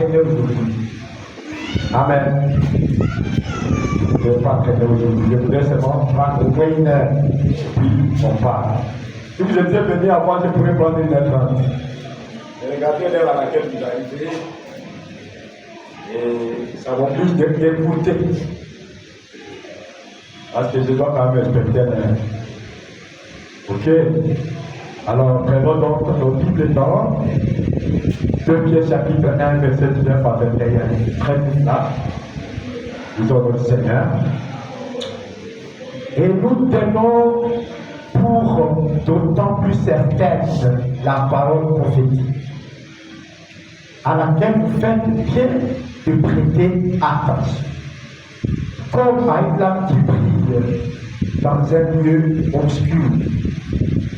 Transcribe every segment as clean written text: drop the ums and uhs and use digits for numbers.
traîner aujourd'hui. Amen. Je ne vais pas traîner aujourd'hui. Je voudrais seulement prendre au moins une heure. Puis on part. Si vous étiez venu avant, je pourrais prendre une heure 30. Et regardez l'heure à laquelle vous arrivez. Et ça va plus d'écouter. Parce que je dois quand même respecter l'heure. Ok? Alors, prenons donc nos Bibles dans 2 Pierre chapitre 1, verset 19 à 21. Très vite là. Nous avons le Seigneur. Et nous tenons pour d'autant plus certaine la parole prophétique, à laquelle vous faites bien de prêter attention. Comme à une lampe qui brille dans un lieu obscur,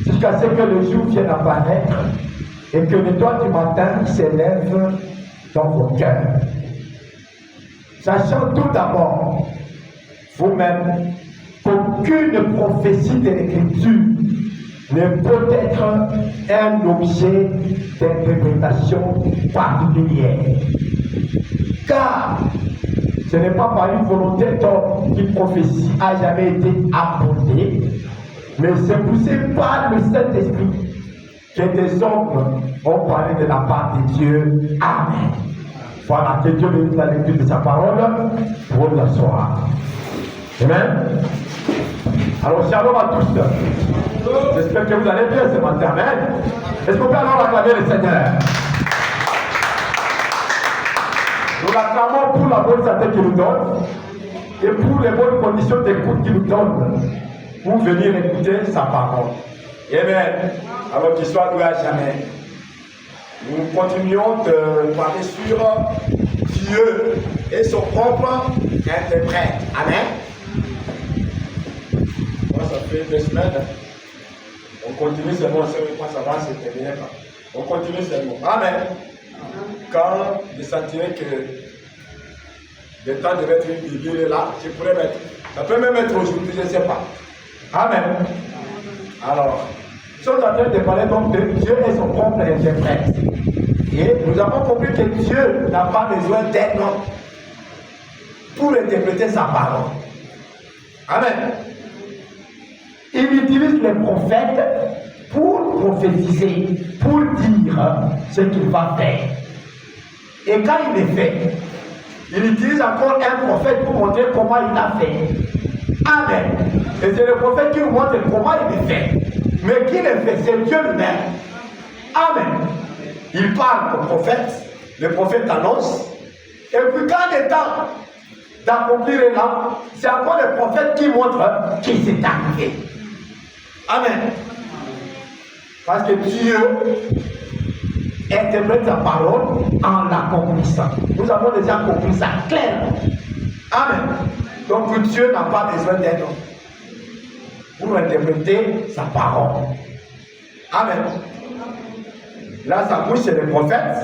jusqu'à ce que le jour vienne apparaître et que l'étoile du matin s'élève dans vos cœurs. Sachant tout d'abord, vous-même, qu'aucune prophétie de l'Écriture ne peut être un objet d'interprétation particulière. Car ce n'est pas par une volonté d'homme qu'une prophétie a jamais été apportée, mais c'est poussé par le Saint-Esprit que des hommes ont parlé de la part de Dieu. Amen. Voilà, que Dieu bénisse la lecture de sa parole pour le soir. Amen. Alors, shalom à tous. J'espère que vous allez bien ce matin. Amen. Est-ce qu'on peut alors acclamer le Seigneur? Nous l'acclamons pour la bonne santé qu'il nous donne et pour les bonnes conditions d'écoute qu'il nous donne pour venir écouter sa parole. Amen. Alors qu'il soit loué à jamais. Nous continuons de parler sur Dieu et son propre interprète. Amen. Moi, ça fait 2 semaines. On continue seulement, on sait pas ça va se terminer pas. On continue seulement. Amen. Quand je sentirai que le temps de mettre une Bible est là, je pourrais mettre. Ça peut même être aujourd'hui, je ne sais pas. Amen. Alors, nous sommes en train de parler donc de Dieu et son propre interprète. Et nous avons compris que Dieu n'a pas besoin d'un homme pour interpréter sa parole. Amen. Il utilise les prophètes pour prophétiser, pour dire ce qu'il va faire. Et quand il le fait, il utilise encore un prophète pour montrer comment il l'a fait. Amen. Et c'est le prophète qui nous montre comment il le fait. Mais qui le fait? C'est Dieu lui-même. Amen. Il parle au prophète, le prophète annonce, et puis quand le temps d'accomplir est là, c'est encore le prophète qui montre qui s'est arrivé. Amen. Parce que Dieu interprète sa parole en l'accomplissant. Nous avons déjà compris ça clairement. Amen. Donc Dieu n'a pas besoin d'un homme pour interpréter sa parole. Amen. Là, sa bouche, c'est le prophète.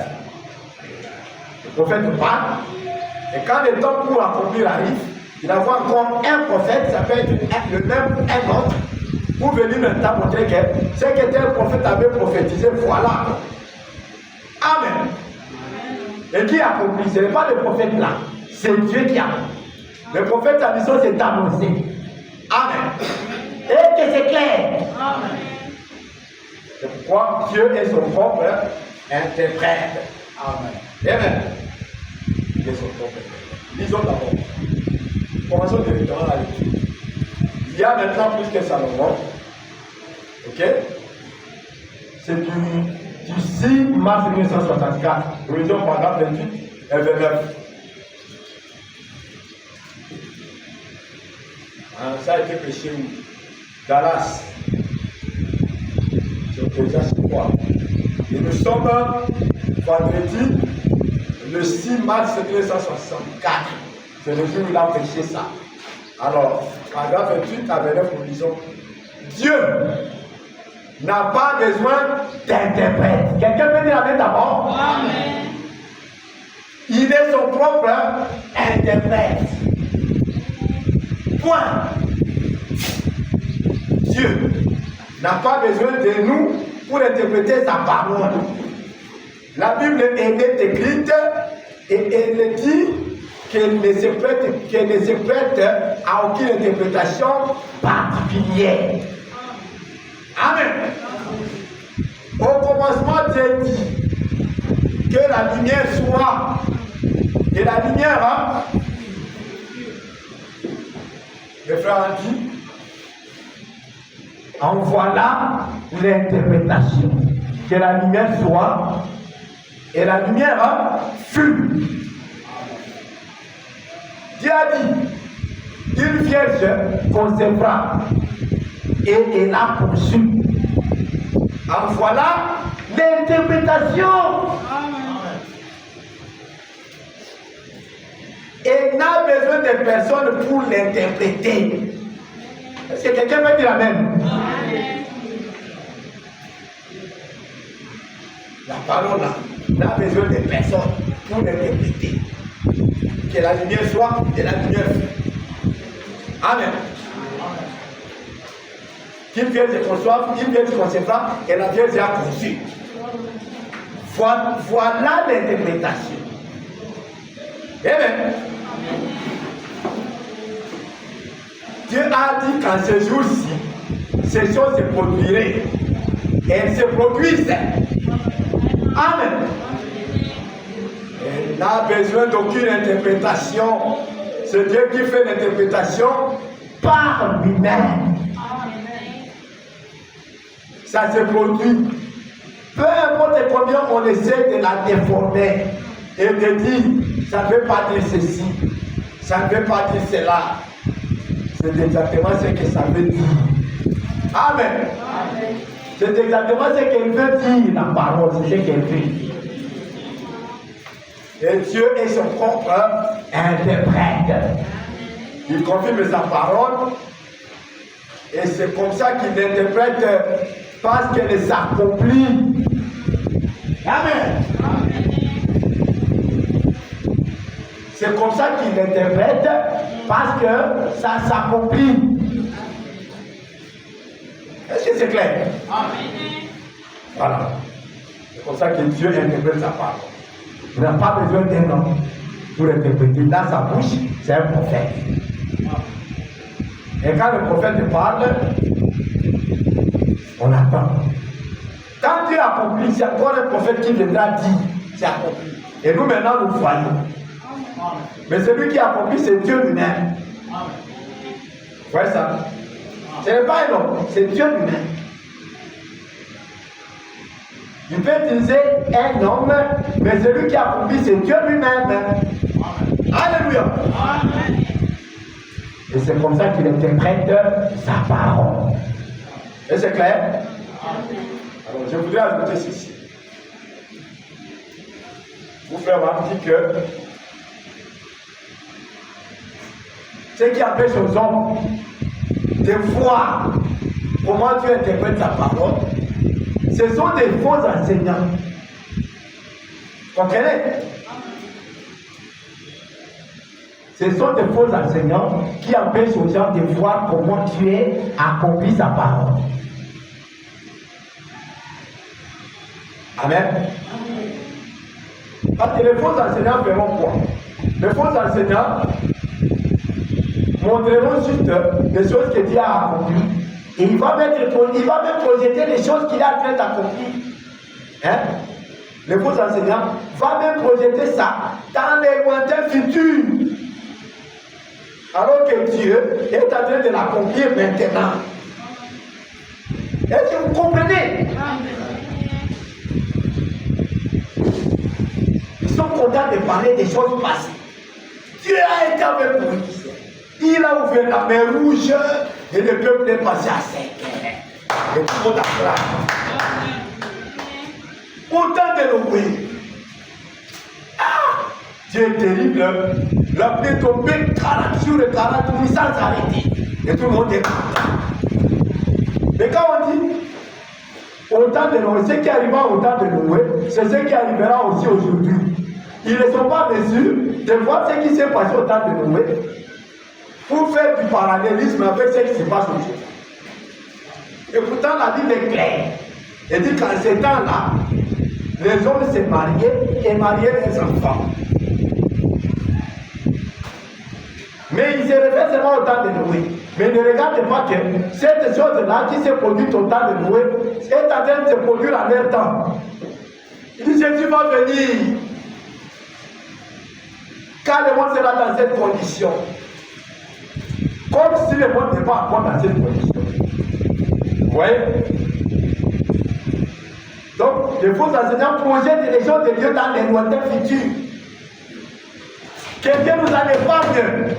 Le prophète parle. Et quand le temps pour accomplir arrive, il envoie encore un prophète, ça peut être le même un autre, pour venir maintenant montrer que ce que tel prophète avait prophétisé, voilà. Amen. Et qui accomplit? Ce n'est pas le prophète là, c'est Dieu qui accomplit. Le prophète, sa mission, c'est d'annoncer. Amen. Et que c'est clair. Amen. C'est pourquoi Dieu est son propre interprète. Amen. Amen. Il est son propre interprète. Lisons d'abord. Commençons directement la lecture. Il y a maintenant plus que Salomon. Ok? C'est du 6 mars 1964. Nous lisons paragraphe 28 et 29. Ça a été prêché où? Dallas. C'est déjà chez moi. Et nous sommes vendredi, le 6 mars 1964. C'est le jour où il a prêché ça. Alors, paragraphe 28 à 29, nous disons Dieu n'a pas besoin d'interprète. Quelqu'un peut dire Amen d'abord? Amen. Il est son propre interprète. Point. Dieu n'a pas besoin de nous pour interpréter sa parole. La Bible est écrite Et elle dit qu'elle ne se prête à aucune interprétation particulière. Amen. Au commencement, Dieu dit que la lumière soit. Et la lumière, le frère a dit, en voilà l'interprétation. Que la lumière soit. Et la lumière fut. Dieu a dit, une vierge concevra et elle a conçu. En voilà l'interprétation. Elle n'a besoin de personne pour l'interpréter. Est-ce que quelqu'un veut dire amen? La parole là n'a besoin de personne pour l'interpréter. Que la lumière soit et la lumière fut. Amen. Qu'une vierge conçoive, une vierge concevra et la vierge a conçu. Voilà l'interprétation. Amen. Dieu a dit qu'en ce jour-ci, ces choses se produiraient. Et elles se produisent. Amen. Elle n'a besoin d'aucune interprétation. C'est Dieu qui fait l'interprétation par lui-même. Ça se produit. Peu importe combien on essaie de la déformer et de dire, ça ne veut pas dire ceci, ça ne veut pas dire cela. C'est exactement ce que ça veut dire. Amen. Amen. C'est exactement ce qu'elle veut dire, la parole, c'est ce qu'elle veut dire. Et Dieu est son propre interprète. Il confirme sa parole. Et c'est comme ça qu'il interprète parce qu'elle s'accomplit. Amen. C'est comme ça qu'il interprète parce que ça s'accomplit. Est-ce que c'est clair? Amen. Voilà. C'est comme ça que Dieu interprète sa parole. Il n'a pas besoin d'un homme pour interpréter. Dans sa bouche, c'est un prophète. Et quand le prophète parle, on attend. Quand Dieu accomplit, c'est encore un prophète qui viendra dire, c'est accompli. Et nous maintenant, nous voyons. Mais celui qui accomplit, c'est Dieu lui-même. Vous voyez ça? Ce n'est pas un homme, c'est Dieu lui-même. Il peut utiliser un homme, mais celui qui accomplit, c'est Dieu lui-même. Alléluia. Amen. Et c'est comme ça qu'il interprète sa parole. Et c'est clair? Amen. Alors, je voudrais ajouter ceci. Vous frères m'a dit que ce qui empêche aux hommes de voir comment Dieu interprète sa parole, ce sont des faux enseignants. Vous comprenez? Ce sont des faux enseignants qui empêchent aux gens de voir comment Dieu accomplit sa parole. Amen. Parce que les faux enseignants feront quoi? Les faux enseignants montreront juste des choses que Dieu a accomplies. Et il va même projeter les choses qu'il est en train d'accomplir. Hein? Les faux enseignants vont même projeter ça dans les lointains futurs. Alors que Dieu est en train de l'accomplir maintenant. Est-ce que vous comprenez? Ils sont contents de parler des choses passées. Dieu a été avec Moïse. Il a ouvert la mer rouge et le peuple est passé à sec. Et tout le monde acclame. Autant de Noé. Ah! Dieu est terrible. La pluie est tombée 40 jours et 40 nuits sans arrêter. Et tout le monde est content. Mais quand on dit au temps de Noé, ce qui arriva au temps de Noé, c'est ce qui arrivera aussi aujourd'hui. Ils ne sont pas mesures de voir ce qui s'est passé au temps de Noé pour faire du parallélisme avec ce qui se passe aujourd'hui. Et pourtant, la Bible est claire. Elle dit qu'en ces temps-là, les hommes se mariaient et mariaient leurs enfants. seulement au temps de Noé. Mais ne regardez pas que cette chose-là qui s'est produite au temps de Noé est en train de se produire en leur temps. Il dit Jésus va venir. Quand le monde sera dans cette condition, comme si le monde n'est pas encore dans cette condition. Vous voyez? Donc, les faux enseignants projettent les choses de Dieu dans les lointains futurs. Que Dieu nous en épargne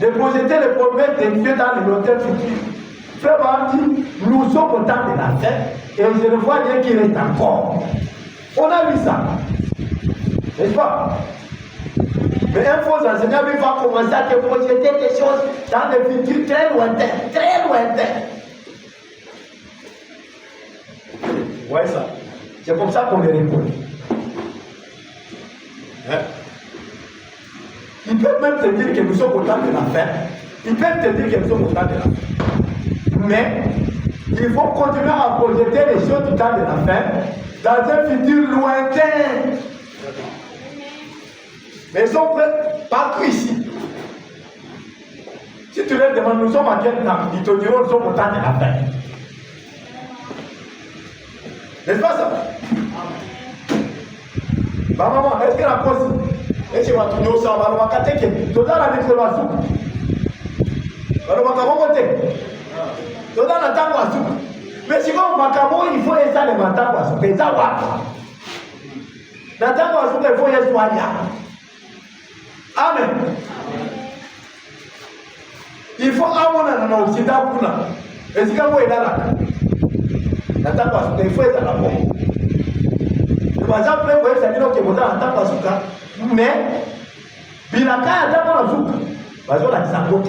de projeter les promesses de Dieu dans les lointains futurs. Frère Bambi, nous sommes au temps de la fin et je ne vois rien qui reste encore. On a vu ça. N'est-ce pas? Mais un faux enseignant lui va commencer à te projeter des choses dans le futur très lointain, très lointain. Vous voyez ça? C'est comme ça qu'on les reconnaît. Hein? Ils peuvent même te dire que nous sommes au temps de la fin. Ils peuvent te dire que nous sommes au temps de la fin. Mais il faut continuer à projeter les choses du temps de la fin dans un futur lointain. Mais ils sont prêts partout ici. Si tu leur demandes, nous sommes à quel temps? Ils te diront, nous sommes au temps de la fin. N'est-ce pas ça? Ma maman, est-ce que la cause est-ce que tu vas tout dire ça? On va te dire, tu dois la mettre dans la soupe. On va te dire, tu dois la table à soupe. Mais si vous macamo, il faut essayer de matin à soupe. Et ça va. La table à soupe, il faut y soigner. Amen. Il faut avoir un Occident pour nous. Est-ce que vous êtes là? La table à soupe, il faut être là. Par exemple, vous voyez, ça dit que vous êtes en table à soupe. Mais, il y a un table à soupe. Vous êtes là, vous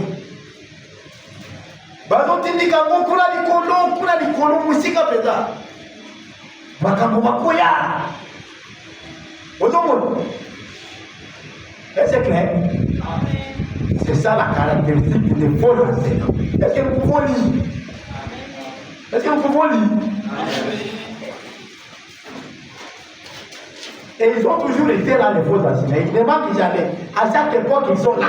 bazotindika ngo kula likolo musika peza makambo makoya ozomona. Est-ce clair? Amen. C'est ça la caractéristique des faux enseignants. Est-ce que nous pouvons lire? Est-ce que nous pouvons lire? Amen. Et ils ont toujours été là, les faux enseignants. Ils ne manquent jamais. À chaque époque, ils sont là.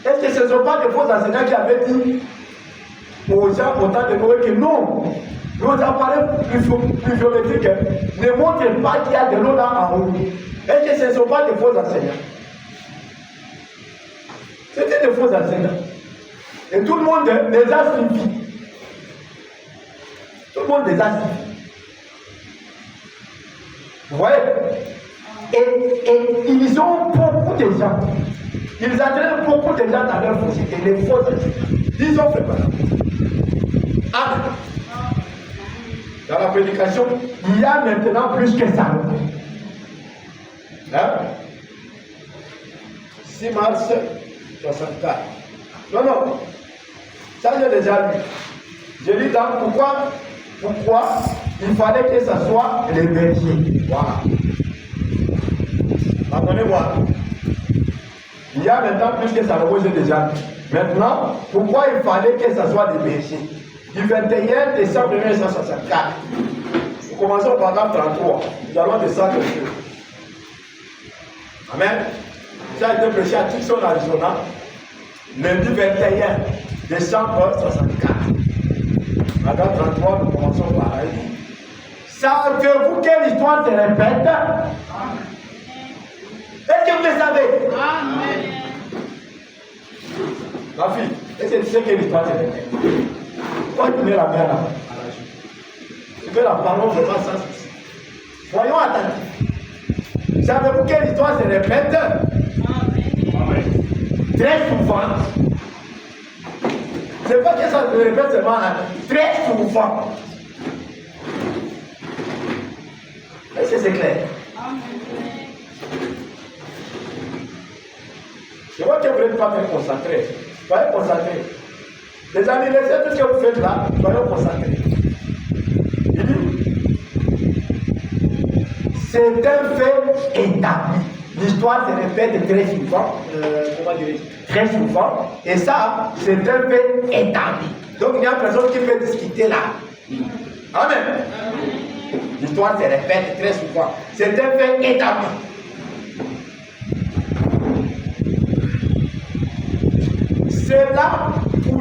Est-ce que ce ne sont pas des faux enseignants qui avaient dit aux gens au temps de Noé que non, nos appareils pluviométriques ne montrent pas qu'il y a de l'eau là en haut? Est-ce que ce ne sont pas des faux enseignants? C'était des faux enseignants. Et tout le monde les a suivis. Tout le monde les a suivis. Vous voyez? Et ils ont beaucoup de gens. Ils entraînent beaucoup de gens dans leur fausseté, les faux enseignants. Disons frère. Amen. Dans la prédication, il y a maintenant plus que ça. Hein? 6 mars 64. Non. Ça j'ai déjà lu. Je lis dans pourquoi il fallait que ce soit les bergers. Voilà. Pardonnez-moi. Il y a maintenant plus que ça, j'ai déjà lu. Maintenant, pourquoi il fallait que ce soit des bergers? Du 21 décembre 1964. Nous commençons par paragraphe 33. Nous allons descendre un peu. Amen. Ça a été prêché à Tucson, Arizona, lundi 21 décembre 1964. Paragraphe 33, nous commençons par là. Savez-vous que l'histoire se répète? Est-ce que vous le savez? Amen. Ma fille, est-ce que tu sais que l'histoire se répète? Pourquoi tu mets la main là? Tu veux la parole vraiment sans souci. Voyons attentifs. Savez-vous que l'histoire se répète? Amen. Très souvent. C'est pas que ça se répète seulement, hein. Très souvent. Est-ce que c'est clair? Je vois que vous n'êtes pas très concentré. Soyez concentrés. Les amis, laissez tout ce que vous faites là, soyez concentrés. Il dit, c'est un fait établi. L'histoire se répète très souvent. Comment dire? Très souvent. Et ça, c'est un fait établi. Donc il y a personne qui peut discuter là. Amen. L'histoire se répète très souvent. C'est un fait établi.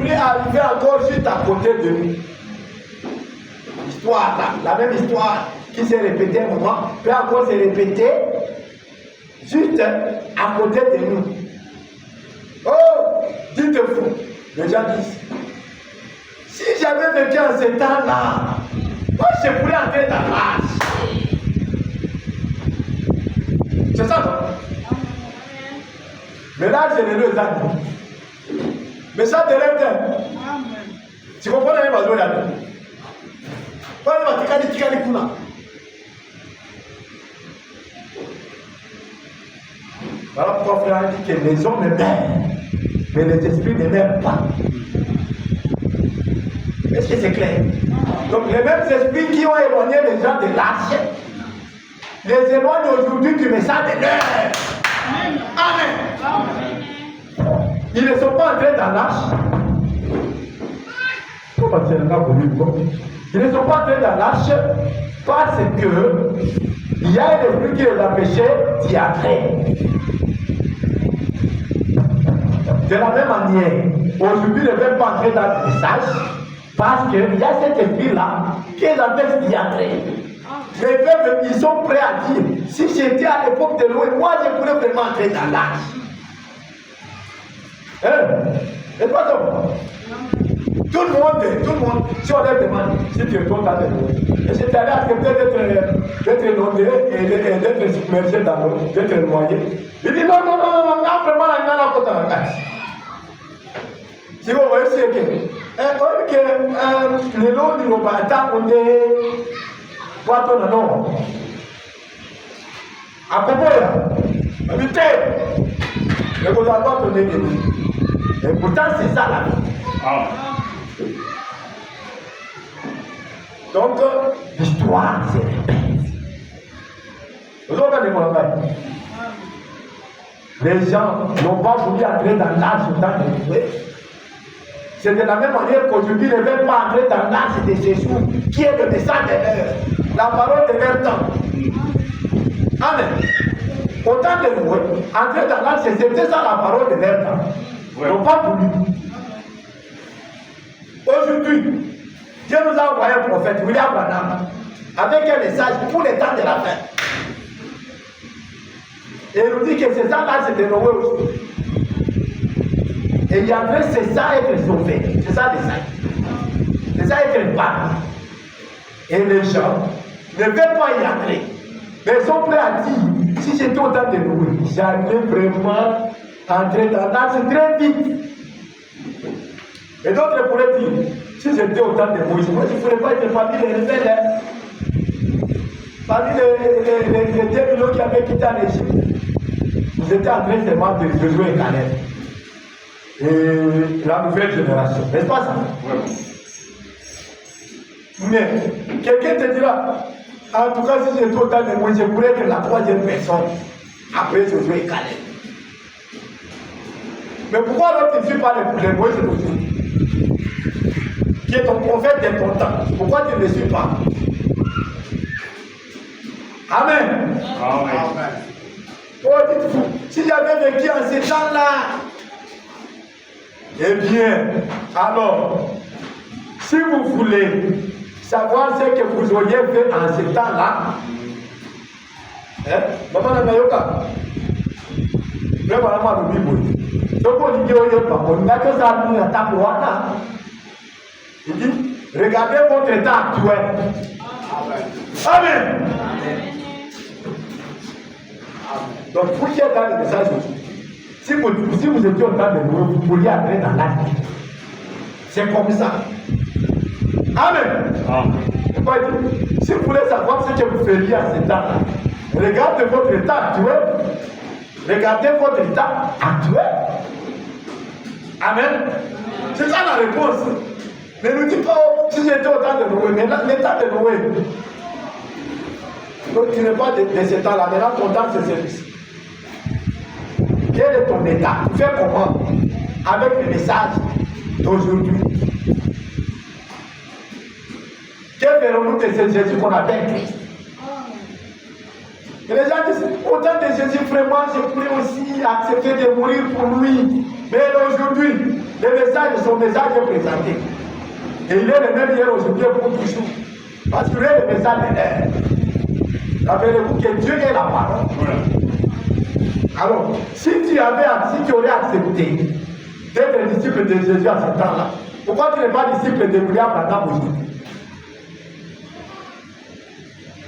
Jésus-Christ est arrivé encore juste à côté de nous. Histoire là, la même histoire qui s'est répétée un moment, peut encore se répéter juste à côté de nous. Oh, dites-vous, les gens disent, si j'avais vécu en ce temps-là, moi je pourrais entrer dans l'âge. C'est ça, non? Mais l'âge, c'est les deux ans. Mais ça te lève. Tu comprends les besoins là? Voilà pourquoi frère a dit que les hommes m'aiment, mais les esprits ne m'aiment pas. Est-ce que c'est clair? Donc les mêmes esprits qui ont éloigné les gens de l'arche, les éloignent aujourd'hui du message de l'heure. Amen. Ils ne sont pas entrés dans l'arche. Ils ne sont pas entrés dans l'arche parce que il y a un esprit qui les empêchait d'y entrer. De la même manière, aujourd'hui, ils ne veulent pas entrer dans le message parce qu'il y a cet esprit-là qui les empêche d'y entrer. Mais ils sont prêts à dire, si j'étais à l'époque de Noé, moi je pourrais vraiment entrer dans l'arche. Et pas donc. Tout le monde, si on leur demande, si tu es content de Noé, est-ce que tu allais accepter d'être inondé et d'être submergé dans l'eau, d'être noyé? Il dit non, vraiment, il y a la côte à la casse. Si vous voyez, c'est que les lots du Robata ont des poissons de non. À propos là, habitez, le gouvernement te dit. Et pourtant, c'est ça la vie. Donc, l'histoire se répète. Vous avez mon travail. Les gens n'ont pas voulu entrer dans l'âge du temps de Noé. C'est de la même manière qu'aujourd'hui, ils ne veulent pas entrer dans l'âge de Jésus, qui est le message de l'heure, la parole de leur temps. Amen. Au temps de Noé, entrer dans l'âge, c'était ça la parole de leur temps. Ils n'ont pas voulu. Aujourd'hui, Dieu nous a envoyé un prophète, William Branham, avec un message pour les temps de la fin. Et il nous dit que ces gens-là, c'était Noé aussi. Et il y avait c'est ça être sauvé. C'est ça le message. C'est ça être épargné. Et les gens ne veulent pas y entrer. Mais ils sont prêts à dire, si j'étais au temps de Noé, j'allais vraiment entrer dans l'âge très vite. Et d'autres pourraient dire, si j'étais au temps de Moïse, moi je ne pourrais pas être parmi les rebelles. Parmi les 2 millions qui avaient quitté l'Égypte. Vous étiez en train seulement de jouer Caleb. Et la nouvelle génération. N'est-ce pas ça? Oui. Mais quelqu'un te dira, en tout cas, si j'étais au temps de Moïse, je pourrais être la 3e personne après Josué et Caleb. Mais pourquoi alors tu ne suis pas les Moïse d'aujourd'hui? Qui est ton prophète de ton temps? Pourquoi tu ne le suis pas? Amen. Amen. Oh, dites-vous, si j'avais vécu en ces temps-là, eh bien, alors, si vous voulez savoir ce que vous auriez fait en ce temps-là, maman Nanayoka, vraiment le Bible. Donc, on dit, on a que ça nous attend. Il dit, regardez votre état actuel. Amen. Donc, vous qui êtes dans le message aujourd'hui, si vous étiez au temps de Noé, vous pourriez entrer dans la vie. C'est comme ça. Amen. Si vous voulez savoir ce que vous feriez à ce temps-là, regardez votre état actuel. Regardez votre état actuel. Amen. C'est ça la réponse. Ne nous dites pas, si j'étais au temps de Noé, mais l'état de Noé. Donc tu n'es pas de cet temps-là, maintenant ton temps c'est celui-ci. Quel est ton état? Fais comment? Avec le message d'aujourd'hui. Que ferons-nous de ce Jésus qu'on appelle Christ? Et les gens disent, autant de Jésus, vraiment, je pourrais aussi accepter de mourir pour lui. Mais aujourd'hui, le message, son message est présenté. Et il est le même hier, aujourd'hui, pour toujours. Parce qu'il est le message de l'air. Rappelez-vous que Dieu est la parole. Alors, si tu aurais accepté d'être disciple de Jésus à ce temps-là, pourquoi tu n'es pas disciple de William Branham aujourd'hui?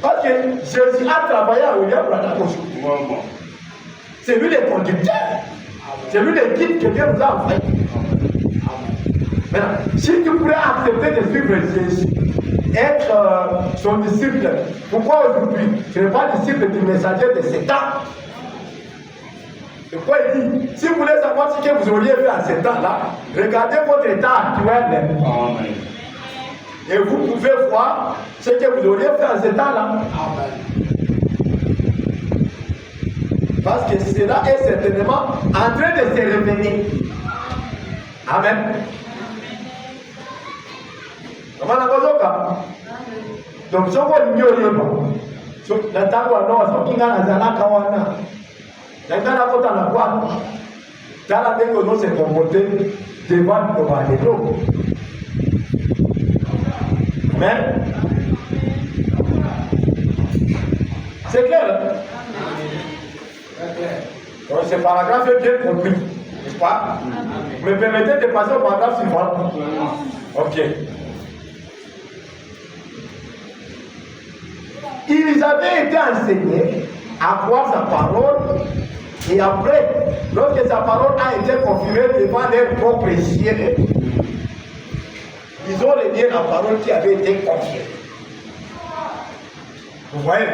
Parce que Jésus a travaillé à William Branham aujourd'hui. C'est lui le conducteur. C'est lui le guide que Dieu nous a envoyé. Maintenant, si tu pourrais accepter de suivre Jésus, être son disciple, pourquoi aujourd'hui tu n'es pas disciple du messager de Satan? C'est quoi il dit? Si vous voulez savoir ce que vous auriez fait à ce temps-là, regardez votre état actuel. Amen. Et vous pouvez voir ce que vous auriez fait à ce temps-là. Amen. Parce que cela est certainement en train de se révéler. Amen. Comment on a donc, si on voit le mieux, la tango à l'eau, si on a la kawana, la gana kota la boîte, dans la dengue, on s'est comporté devant le l'eau. Amen. C'est clair, hein? Donc, ce paragraphe est bien compris, n'est-ce pas? Me permettez de passer au paragraphe suivant. Ok. Ils avaient été enseignés à croire sa parole, et après, lorsque sa parole a été confirmée devant leur propre ciel, ils ont renié la parole qui avait été confirmée. Vous voyez?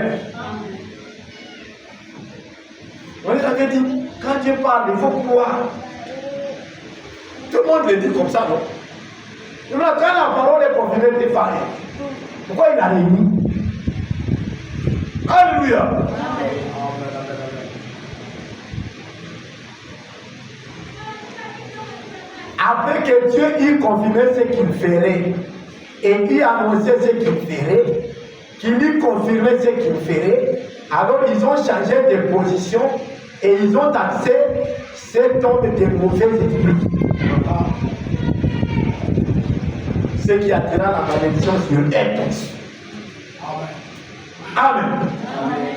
On les avait dit, quand Dieu parle, il faut croire. Tout le monde le dit comme ça, non? Quand la parole est confirmée, c'est pareil. Pourquoi il a réuni? Alléluia. Après que Dieu eut confirmé ce qu'il ferait et eut annoncé ce qu'il ferait, qu'il eut confirmé ce qu'il ferait, alors ils ont changé de position et ils ont taxé cet homme de mauvais esprits. Ce qui attira la malédiction sur eux. Amen. Amen.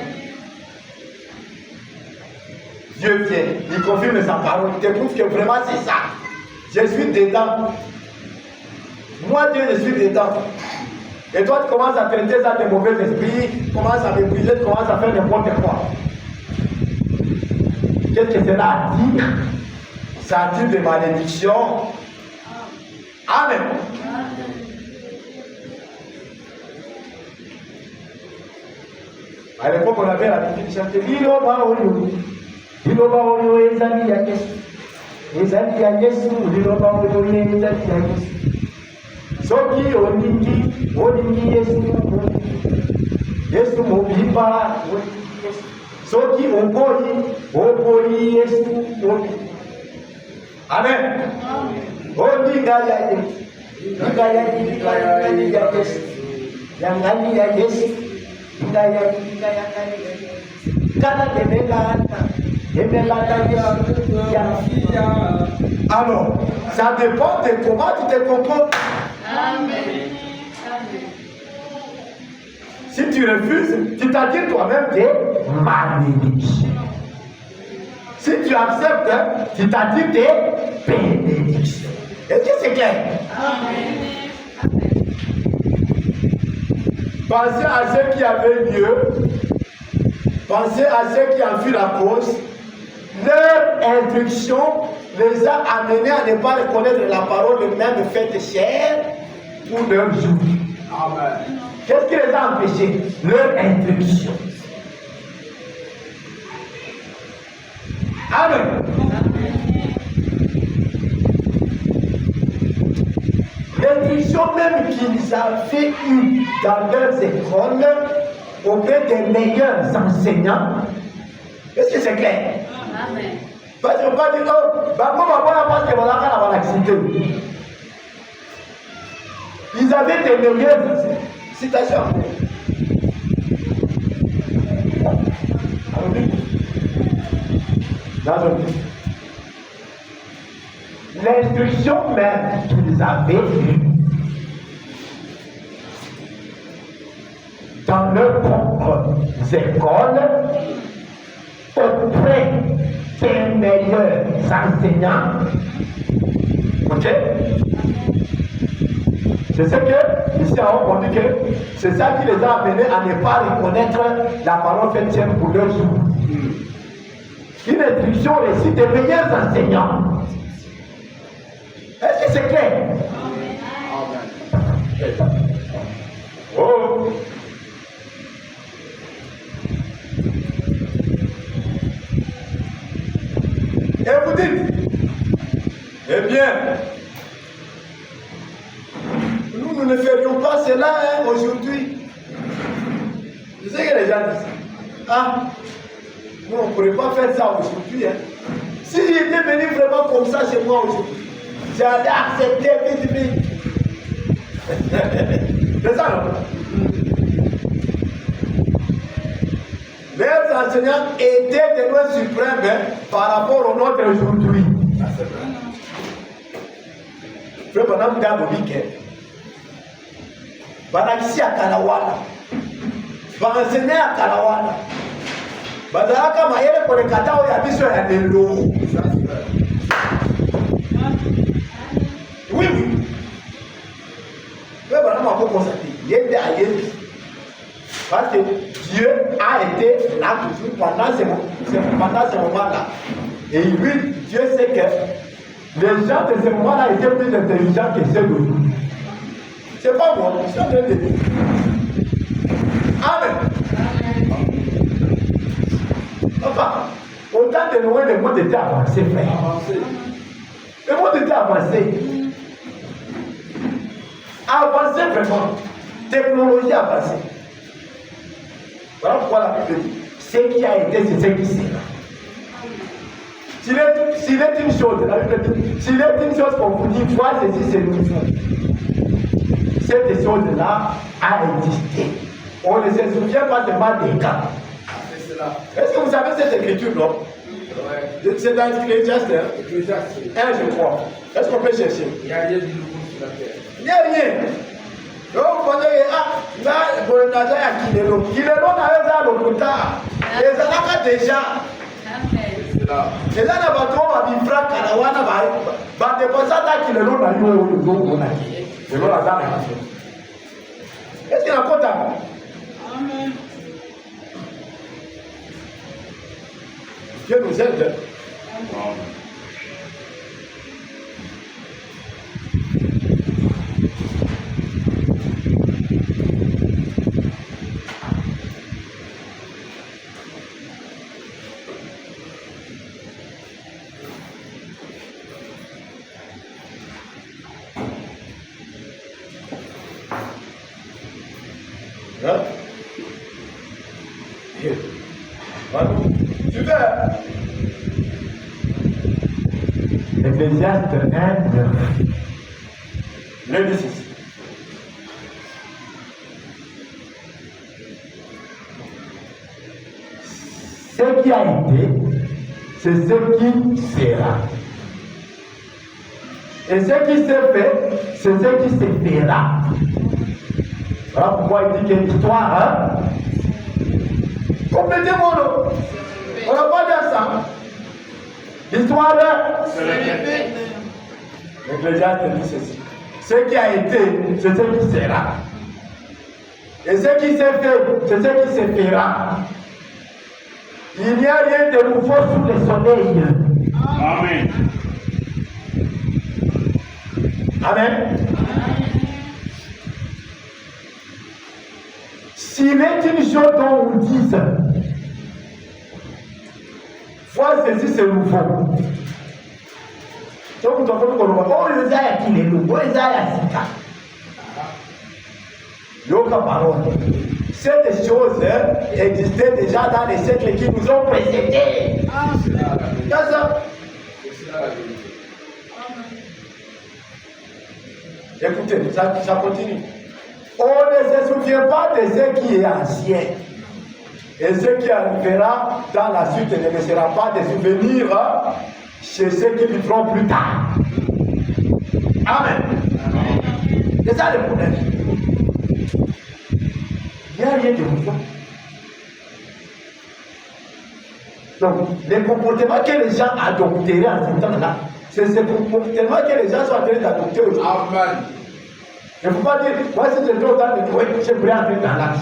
Dieu vient, il confirme sa parole, il te prouve que vraiment c'est ça. Je suis dedans. Moi, Dieu, je suis dedans. Et toi, tu commences à traiter ça de mauvais esprits, tu commences à mépriser, tu commences à faire n'importe quoi. Qu'est-ce que cela attire? Ça attire des malédictions. Amen. À l'époque, on avait l'habitude de chanter Liloba Oyo, Ezali ya Yesu, Ezali ya Yesu, Liloba Oyo, Ezali ya Yesu. Soki oningi Yesu, Yesu Mobiba, Soki Oboyi Yesu, Amen. Oninga ya Yesu, Yangali ya Yesu. Alors, ça dépend de comment tu te comportes. Amen. Si tu refuses, tu t'attires toi-même des malédictions. Si tu acceptes, tu t'attires des bénédictions. Est-ce que c'est clair? Amen. Pensez à ceux qui avaient lieu, pensez à ceux qui ont vu la cause. Leur instruction les a amenés à ne pas reconnaître la parole de même faite chair pour leur jour. Amen. Qu'est-ce qui les a empêchés? Leur instruction. Amen. L'instruction même qu'ils avaient eue dans leurs écoles auprès des meilleurs enseignants. Est-ce que c'est clair? Amen. Parce qu'on va dire, oh, parce que voilà, on va citer. Ils avaient des meilleurs citations. L'instruction instructions même qu'ils avaient eues dans leurs propres écoles auprès des meilleurs enseignants. Ok? C'est ce que, ici, on dit que c'est ça qui les a amenés à ne pas reconnaître la parole faite pour leur jour. Une instruction récite des meilleurs enseignants. Est-ce que c'est clair? Amen. Oh! Et vous dites, eh bien, nous ne ferions pas cela aujourd'hui. Je sais que les gens disent, ah, nous on ne pourrait pas faire ça aujourd'hui. Si j'étais venu vraiment comme ça chez moi aujourd'hui, j'allais accepter vite vite. C'est ça, non? Les enseignants étaient des lois suprêmes par rapport au nôtre aujourd'hui. Frère Bonhomme Gabobike, Banakisi à Kalawana, Bansené à Kalawana, Bazaraka Mayele pour les Katao et Abisso et Adelo. Oui, oui. Frère Bonhomme a beaucoup constaté, il est à Yélis. Parce que Dieu a été là toujours pendant ce moment-là. Et lui, Dieu sait que les gens de ce moment-là étaient plus intelligents que ceux d'aujourd'hui. C'est pas moi, je suis en train de dire. Amen. Enfin, au temps de Noé, le monde était avancé, frère. Le monde était avancé. Avancé vraiment. Technologie avancée. Voilà pourquoi la Bible dit, ce qui a été, c'est ce qui sera. S'il est une chose, la Bible dit, s'il est une chose qu'on vous dit, vois ceci, c'est une chose. Cette chose-là a existé. On ne se souvient pas seulement des cas. Est-ce que vous savez cette écriture, non? C'est dans Ecclésiaste, je crois. Est-ce qu'on peut chercher? Il n'y a rien de nouveau sur la terre. Il n'y a rien. Donc, vous pensez que, là, vous n'avez à Kilelo. Kilelo n'avait pas le retard. Les Anaka déjà. Les Anaka va vivre Karawana, va déposer à Kilelo dans le monde. Est-ce qu'il y a un comptable? Amen. Dieu nous aide. Hein? Super. Ecclésiaste 1, 9. Le 6. Ce qui a été, c'est ce qui sera. Et ce qui s'est fait, c'est ce qui se fera. Voilà pourquoi il dit que l'histoire, hein? Complétez-moi, on n'a pas dit ça. L'histoire, c'est l'Ecclésiaste dit ceci. Ce qui a été, c'est ce qui sera. Et ce qui s'est fait, c'est ce qui se fera. Il n'y a rien de nouveau sous le soleil. Amen. Amen. S'il est une chose dont on dit, vois ceci, c'est nouveau. Donc, nous avons dit, oh, le Zaya qui est nouveau, le Zaya Sika. Yoka parole. Cette chose existait déjà dans les siècles qui nous ont précédés. C'est ça. Écoutez, ça continue. On ne se souvient pas de ce qui est ancien. Et ce qui arrivera dans la suite ne sera pas des souvenirs chez ceux qui vivront plus tard. Amen. C'est ça le problème. Il n'y a rien de nouveau. Donc, les comportements que les gens adopteraient en ce temps-là, c'est ce comportement que les gens sont en train d'adopter aujourd'hui. Amen. Il ne faut pas dire, moi si j'étais au temps de Noé, je pourrais entrer dans l'acte.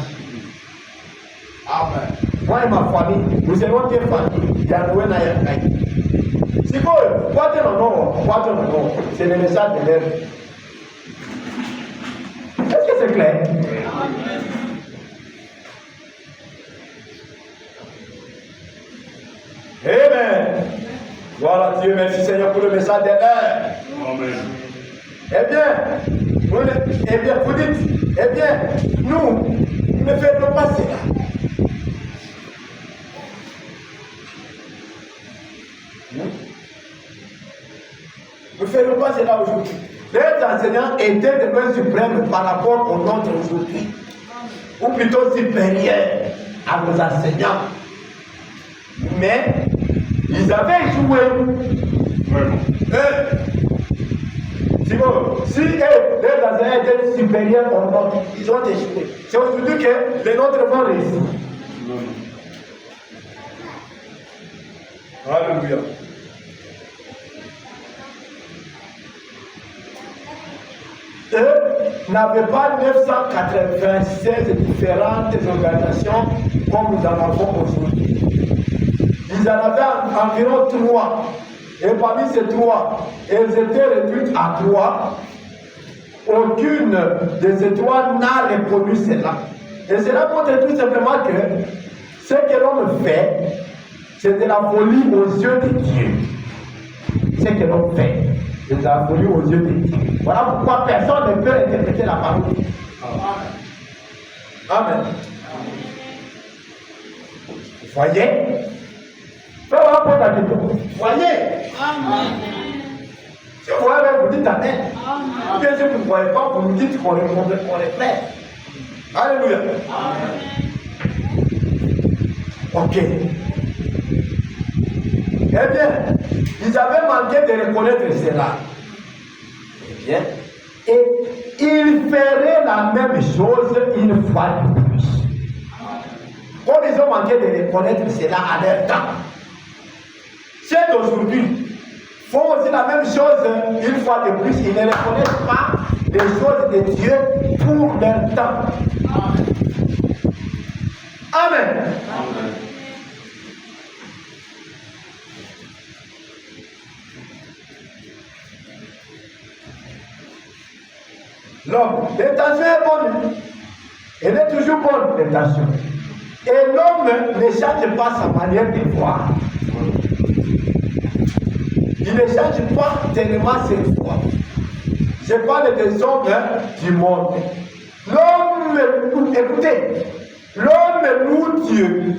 Amen. Moi et ma famille, nous avons des familles, il y a Noé dans la caille. Si vous voyez non, c'est le message de l'air. Est-ce que c'est clair? Amen. Voilà Dieu, merci Seigneur pour le message de l'air. Amen. Vous dites, nous ne faisons pas cela. Nous ne faisons pas cela aujourd'hui. Les enseignants étaient devenus suprêmes par rapport aux nôtres aujourd'hui, ou plutôt supérieurs à nos enseignants. Mais ils avaient échoué. Si les enseignants étaient supérieurs aux nôtres, ils ont échoué. C'est aujourd'hui que les nôtres vont réussir. Alléluia. Eux n'avaient pas 996 différentes organisations comme nous en avons aujourd'hui. Ils en avaient environ 3. Et parmi ces 3, elles étaient réduites à 3. Aucune de ces 3 n'a reconnu cela. Et cela montre tout simplement que ce que l'homme fait, c'est de la folie aux yeux de Dieu. Ce que l'homme fait, c'est de la folie aux yeux de Dieu. Voilà pourquoi personne ne peut interpréter la parole. Amen. Vous voyez? Faites rapport à Dieu. Vous voyez? Amen. Si vous voyez, vous dites Amen. Ou bien si vous ne voyez pas, vous nous dites qu'on est prêt. Alléluia. Ok. Eh bien, ils avaient manqué de reconnaître cela. Eh bien, et ils feraient la même chose une fois de plus. Comme ils ont manqué de reconnaître cela à leur temps, ceux d'aujourd'hui font aussi la même chose une fois de plus. Ils ne reconnaissent pas les choses de Dieu pour leur temps. Amen. Amen. L'homme, l'intention est bonne. Elle est toujours bonne, l'intention. Et l'homme ne change pas sa manière de voir. Il ne change pas tellement ses voies. Je parle des hommes du monde. L'homme, écoutez, l'homme loue Dieu.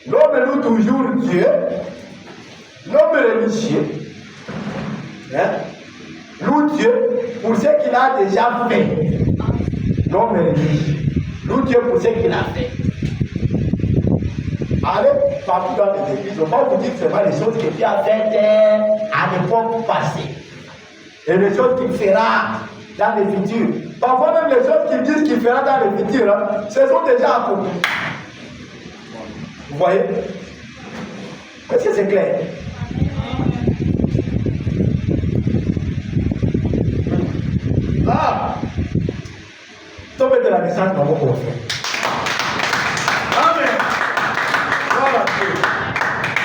L'homme loue toujours Dieu. L'homme religieux loue Dieu pour ce qu'il a déjà fait. L'homme religieux loue Dieu pour ce qu'il a fait. Allez partout dans les églises, on va vous dire seulement les choses que Dieu a faites à l'époque passée. Et les choses qu'il fera dans le futur. Parfois même les choses qu'il dit qu'il fera dans le futur, ce sont déjà accomplies. Vous voyez? Est-ce que c'est clair? Ah! Tombez de la naissance dans vos confrères. Amen.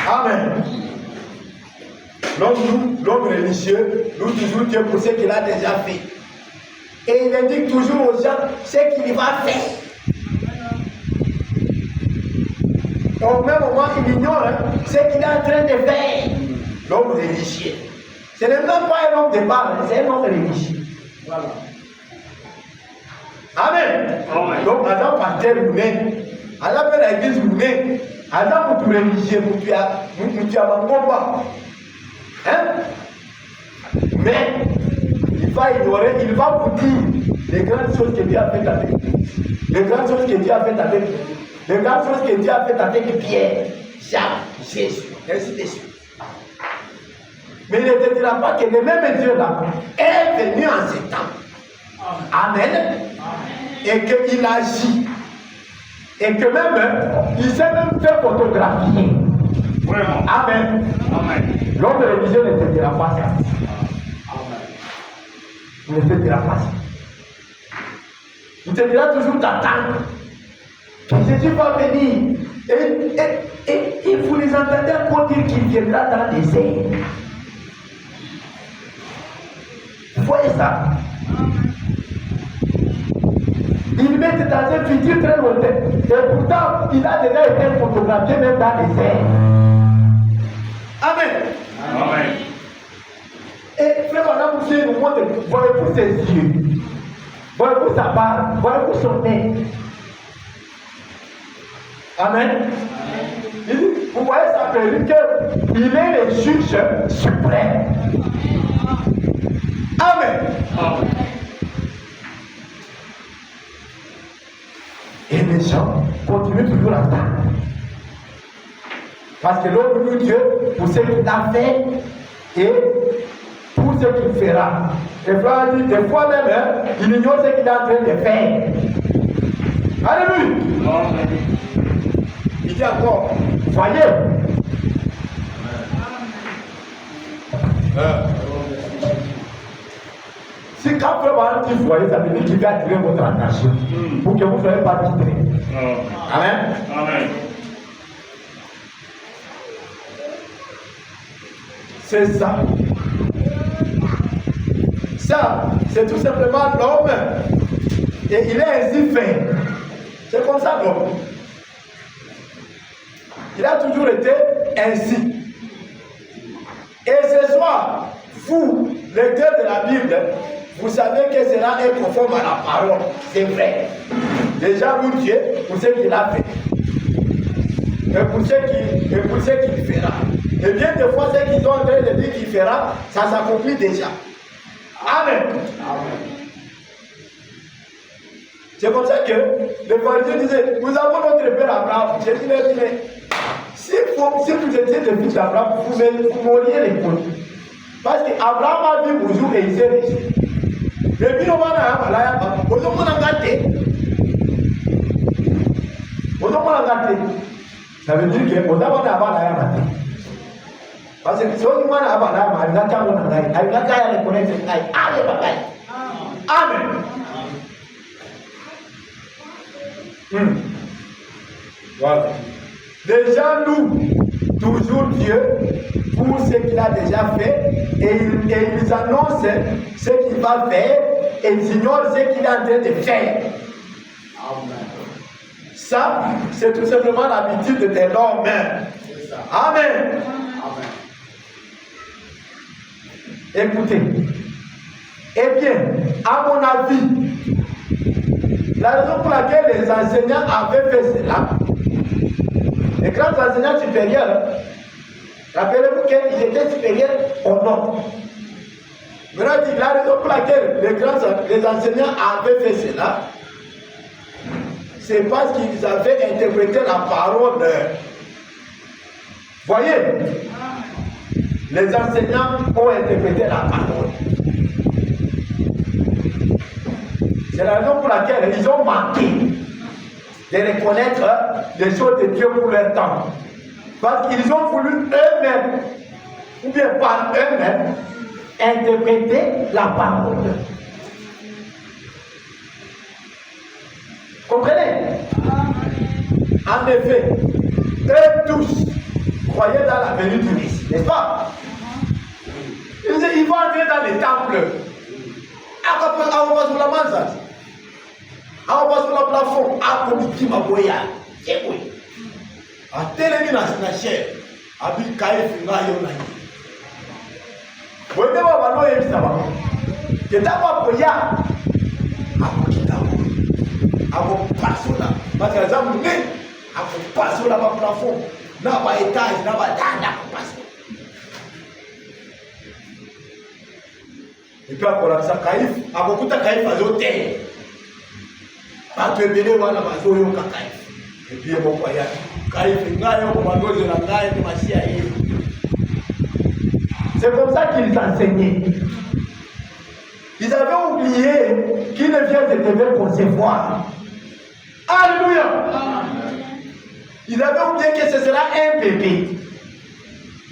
Amen. L'homme religieux loue toujours Dieu pour ce qu'il a déjà fait. Et il indique toujours aux gens ce qu'il va faire. Au même moment, il ignore ce qu'il est en train de faire. L'homme religieux. Ce n'est même pas un homme de parole, c'est un homme religieux. Voilà. Amen. Amen. Donc, Adam pasteur Mouné, Adam fait la église Mouné, Adam pour religieux, pour tu as un combat. Hein? Mais, il va ignorer, il va vous dire les grandes choses que Dieu a faites avec lui, les grandes choses que Dieu a faites avec lui, les grandes choses que Dieu a faites avec Pierre, Jacques, Jésus, ainsi de suite. Mais il ne te dira pas que le même Dieu-là est venu en ce temps. Amen. Et qu'il agit. Et que même, il s'est même fait photographier. Vraiment. Amen. Amen. L'homme de religion ne te dira pas ça. Il ne te dira pas ça. Il te dira toujours d'attendre. Que Jésus va venir. Et vous les entendez encore dire qu'il viendra dans les airs. Vous voyez ça? Il met dans un futur très lointain. Et pourtant, il a déjà été photographié même dans les airs. Amen. Amen. Et frère, on a poussé nous montre, voyez-vous ses yeux, voyez-vous sa barbe, voyez-vous son nez. Amen. Il dit, vous voyez sa perruque, il est le juge suprême. Amen. Amen. Et les gens continuent toujours à attendre. Parce que l'homme loue Dieu pour ce qu'il a fait et pour ce qu'il fera. Et frère dit, des fois même, il ignore ce qu'il est en train de faire. Alléluia. Amen. Il dit encore, voyez. Si quand frère dit voyez, ça veut dire qu'il va attirer votre attention pour que vous ne soyez pas distraits. Amen. Amen. C'est ça. Ça, c'est tout simplement l'homme. Et il est ainsi fait. C'est comme ça l'homme. Il a toujours été ainsi. Et ce soir, vous, lecteurs de la Bible, vous savez que cela est conforme à la parole. C'est vrai. Déjà, loue Dieu pour ce qu'il a fait. Et pour ce qu'il fera. Et bien des fois, ce qu'ils sont en train de dire qu'il fera, ça s'accomplit déjà. Amen. Amen. C'est comme ça que le pharisien disait, nous avons notre père Abraham. Jésus leur dit, mais si vous étiez le fils d'Abraham, vous m'auriez répondu. Parce qu'Abraham a vu bonjour et il s'est réussi. Le bino wana malaya ba, ozo mona ngate. Ozo mona ngate. Ça veut dire que ozo mona abana ya mate. Parce que si ozo mona abana ya mate, ngata mona ngai, ay ngata ya reconnaître ngai, allez bagai. Amen. Voilà. Les gens louent toujours Dieu pour ce qu'il a déjà fait et ils annoncent ce qu'il va faire et ils ignorent ce qu'il est en train de faire. Amen. Ça, c'est tout simplement l'habitude de l'homme. Amen. Amen. Écoutez. Eh bien, à mon avis, la raison pour laquelle les enseignants avaient fait cela, les grands enseignants supérieurs, rappelez-vous qu'ils étaient supérieurs au nôtre. Maintenant, la raison pour laquelle les enseignants avaient fait cela, c'est parce qu'ils avaient interprété la parole. Voyez, les enseignants ont interprété la parole. C'est la raison pour laquelle ils ont manqué de reconnaître les choses de Dieu pour leur temps. Parce qu'ils ont voulu eux-mêmes, ou bien par eux-mêmes, interpréter la parole. Comprenez? En effet, eux tous croyaient dans la venue du Messie, n'est-ce pas? Ils vont entrer dans les temples. On passe sur le plafond, à comité Maboya, c'est oui. À télémi na chair, à Bikaï Fingayo Nani. Vous voyez, on va nous aimer ça. C'est d'abord pour ya, à Kokitabo, à vous passer là. Parce que les hommes nés, à vous passer là bas plafond, n'a pas étage, n'a pas d'âne, pour passer. Et puis après ça, Kaïf, à beaucoup de Kaïf à l'hôtel. Pas de bébé, voilà, ma zone au Kaïf. Et puis mon voyage. Kaïf, Ngayo, ma dose de la Ngayo, ma chia. C'est comme ça qu'ils enseignaient. Ils avaient oublié qu'une vierge devait concevoir. Alléluia. Ils avaient oublié que ce sera un bébé.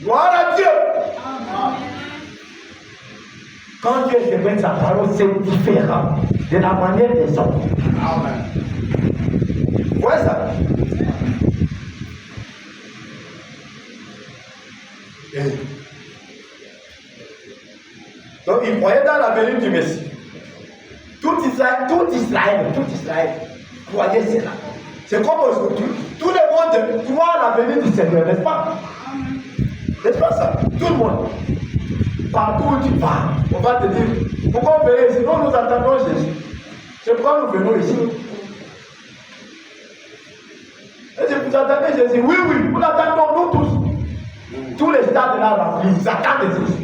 Gloire à Dieu. Quand Dieu se met sa parole, c'est différent de la manière des hommes. Amen. Ouais ça. Donc ils croyaient dans la venue du Messie. Tout Israël croyait cela. C'est comme aujourd'hui. Tout le monde croit à la venue du Seigneur, n'est-ce pas? N'est-ce pas ça? Tout le monde. Partout où tu vas, on va te dire, pourquoi on venait ici? Non, nous attendons Jésus. C'est pourquoi nous venons ici. Et si vous attendez Jésus, oui, nous l'attendons, nous tous. Tous les stades là remplis, ils attendent Jésus.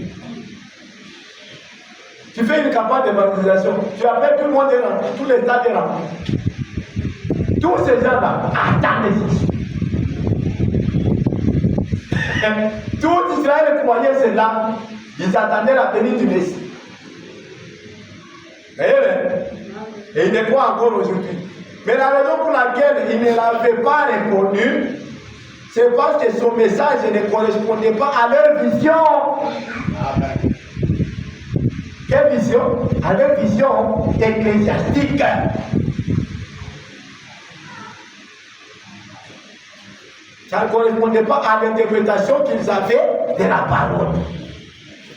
Tu fais une campagne d'évangélisation, tu appelles tout le monde est rempli, tous les stades sont remplis. Tous ces gens-là attendent Jésus. Tout Israël croyait cela, ils attendaient la venue du Messie. Et ils ne croient encore aujourd'hui. Mais la raison pour laquelle ils ne l'avaient pas reconnu, c'est parce que son message ne correspondait pas à leur vision. Amen. Quelle vision? À leur vision ecclésiastique. Ça ne correspondait pas à l'interprétation qu'ils avaient de la parole.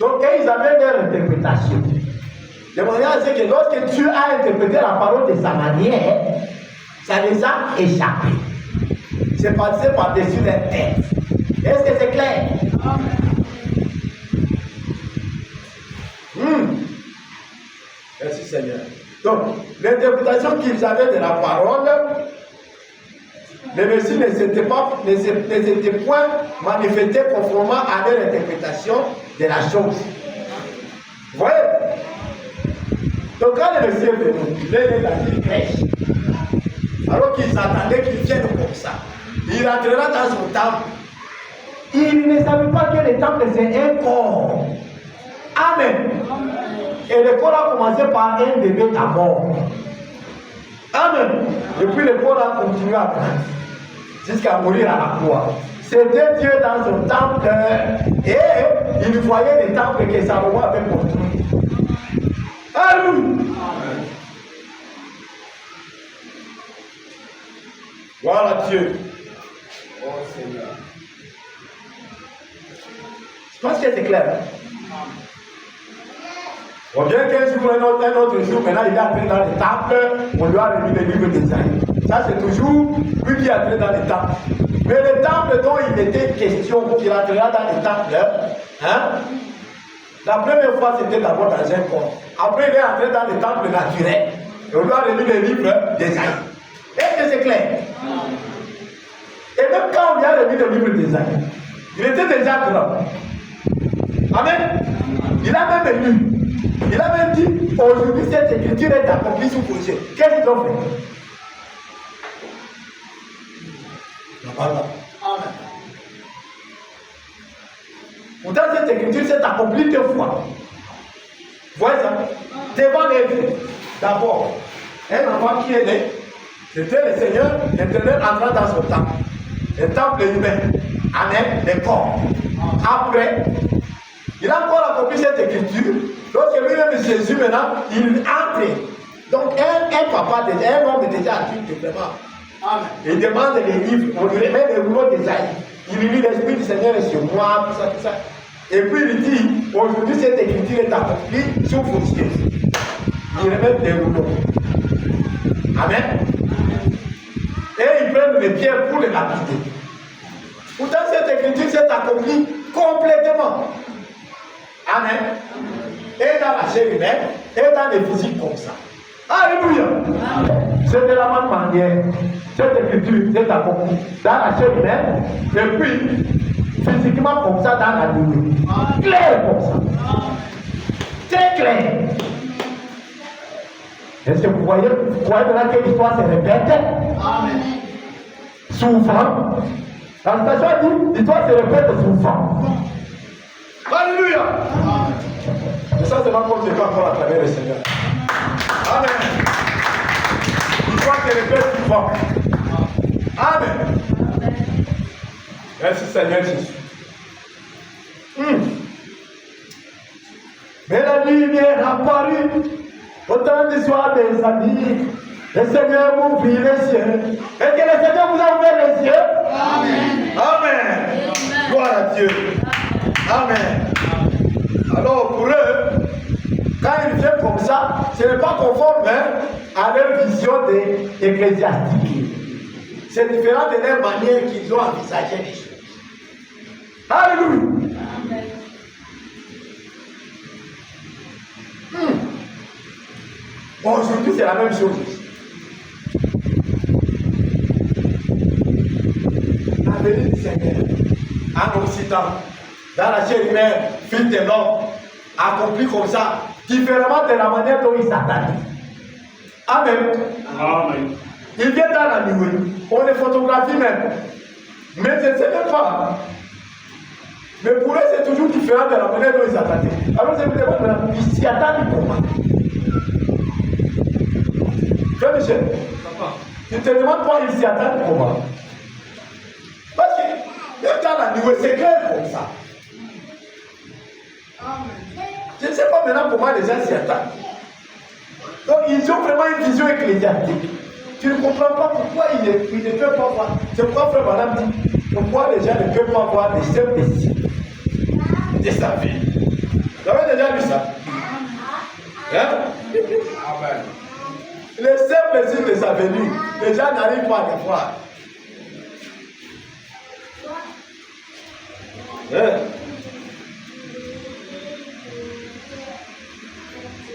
Donc, ils avaient leur interprétation. De manière à ce que lorsque Dieu a interprété la parole de sa manière, ça les a échappés. C'est passé par-dessus leur tête. Est-ce que c'est clair? Merci Seigneur. Donc, l'interprétation qu'ils avaient de la parole, le Messie ne s'était point manifesté conformément à leur interprétation de la chose. Vous voyez? Donc quand le Messie est venu, il est dans une crèche. Alors qu'ils attendaient qu'il vienne comme ça. Il rentrera dans son temple. Il ne savait pas que le temple c'est un corps. Amen. Et le corps a commencé par un bébé à mort. Amen. Et puis le corps a continué à grandir jusqu'à mourir à la croix. C'était Dieu dans son temple et il voyait les temples que Salomon avait construits. Alléluia. Gloire à Dieu. Oh Seigneur. Je pense que c'est clair. On vient qu'un jour, un autre jour, maintenant il est entré dans le temple, on lui a remis le livre d'Ésaïe. Ça c'est toujours lui qui est entré dans le temple. Mais le temple dont il était question, qu'il entrera dans le temple, la première fois c'était d'abord dans un corps. Après il est entré dans le temple naturel. Et on lui a remis le livre d'Ésaïe. Est-ce que c'est clair? Et même quand on lui a remis le livre d'Ésaïe, il était déjà grand. Amen. Il a même lu. Il a même dit, aujourd'hui cette écriture est accomplie sous vos yeux. Qu'est-ce qu'ils ont fait? La parole. Amen. Pourtant cette écriture s'est accomplie deux fois. Vous voyez ça? Devant les yeux. D'abord, un enfant qui est né, c'était le Seigneur l'Éternel entrant dans son temple. Le temple humain. Amen. Le corps. Après, il a encore accompli cette écriture. Lorsque lui-même Jésus maintenant, il entre. Donc un papa, un homme déjà adulte vraiment. Amen. Il demande les livres, on lui remet les rouleaux d'Ésaïe. Il lui dit l'Esprit du Seigneur est sur moi, tout ça. Et puis il dit, aujourd'hui cette écriture est accomplie sous vos yeux. Il remet les rouleaux. Amen. Et ils prennent les pierres pour les lapider. Pourtant cette écriture s'est accomplie complètement. Amen. Et dans la chair humaine, et dans les physiques comme ça. Alléluia. C'est de la même manière. Cette écriture s'est accomplie dans la chair humaine, et puis physiquement comme ça dans la nuit. Clair comme ça. C'est clair. Est-ce que vous voyez maintenant que l'histoire se répète? Amen. Souvent. La station dit l'histoire se répète souvent. Alléluia. Et ça, c'est ma conséquence encore à travers le Seigneur. Amen. Il faut que les pères souvent. Amen. Merci Seigneur Jésus. Mais la lumière apparut au temps du soir des amis. Le Seigneur m'ouvrit les yeux. Et que le Seigneur vous a ouvert les yeux. Amen. Amen. Gloire à Dieu. Amen. Alors pour eux, quand ils viennent comme ça, ce n'est pas conforme à leur vision ecclésiastique. C'est différent de leur manière qu'ils ont envisagé les choses. Alléluia. Bon, aujourd'hui, c'est la même chose. La venue du Seigneur, en Occident, dans la chair humaine, fils de l'homme, accompli comme ça, différemment de la manière dont il s'attendait. Amen. Amen. Il vient dans la nuit, on les photographie même. Mais je ne sais même pas. Mais pour eux, c'est toujours différent de la manière dont ils s'attendaient. Alors, je me demande maintenant, ils s'y attendent comment? Frère Michel, tu te demandes pas, ils s'y attendent comment? Parce que, même dans la nuit, c'est clair comme ça. Je ne sais pas maintenant comment les gens s'y attendent. Donc, ils ont vraiment une vision ecclésiastique. Tu ne comprends pas pourquoi ils ne peuvent pas voir. C'est pourquoi Frère Madame dit pourquoi les gens ne peuvent pas voir les simples signes de sa vie. Vous avez déjà vu ça? Hein? Amen. Les simples signes de sa venue, les gens n'arrivent pas à les voir. Hein?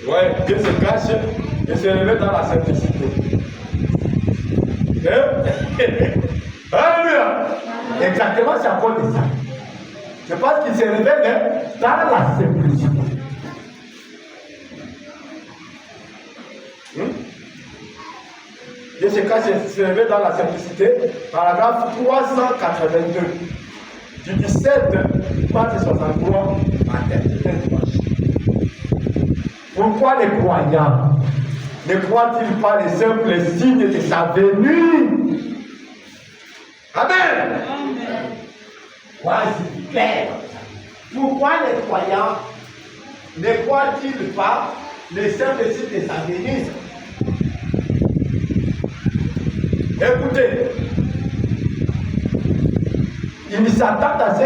Ouais, Dieu se cache et se révèle dans la simplicité. Alléluia! Exactement, c'est à cause de ça. C'est parce qu'il se révèle dans la simplicité. Dieu se cache et se révèle dans la simplicité. Paragraphe 382 du 17 mars 63 Pourquoi les croyants ne croient-ils pas les simples signes de sa venue? Amen. Voici clair. Pourquoi les croyants ne croient-ils pas les simples signes de sa venue? Écoutez, Ils s'attendent à ce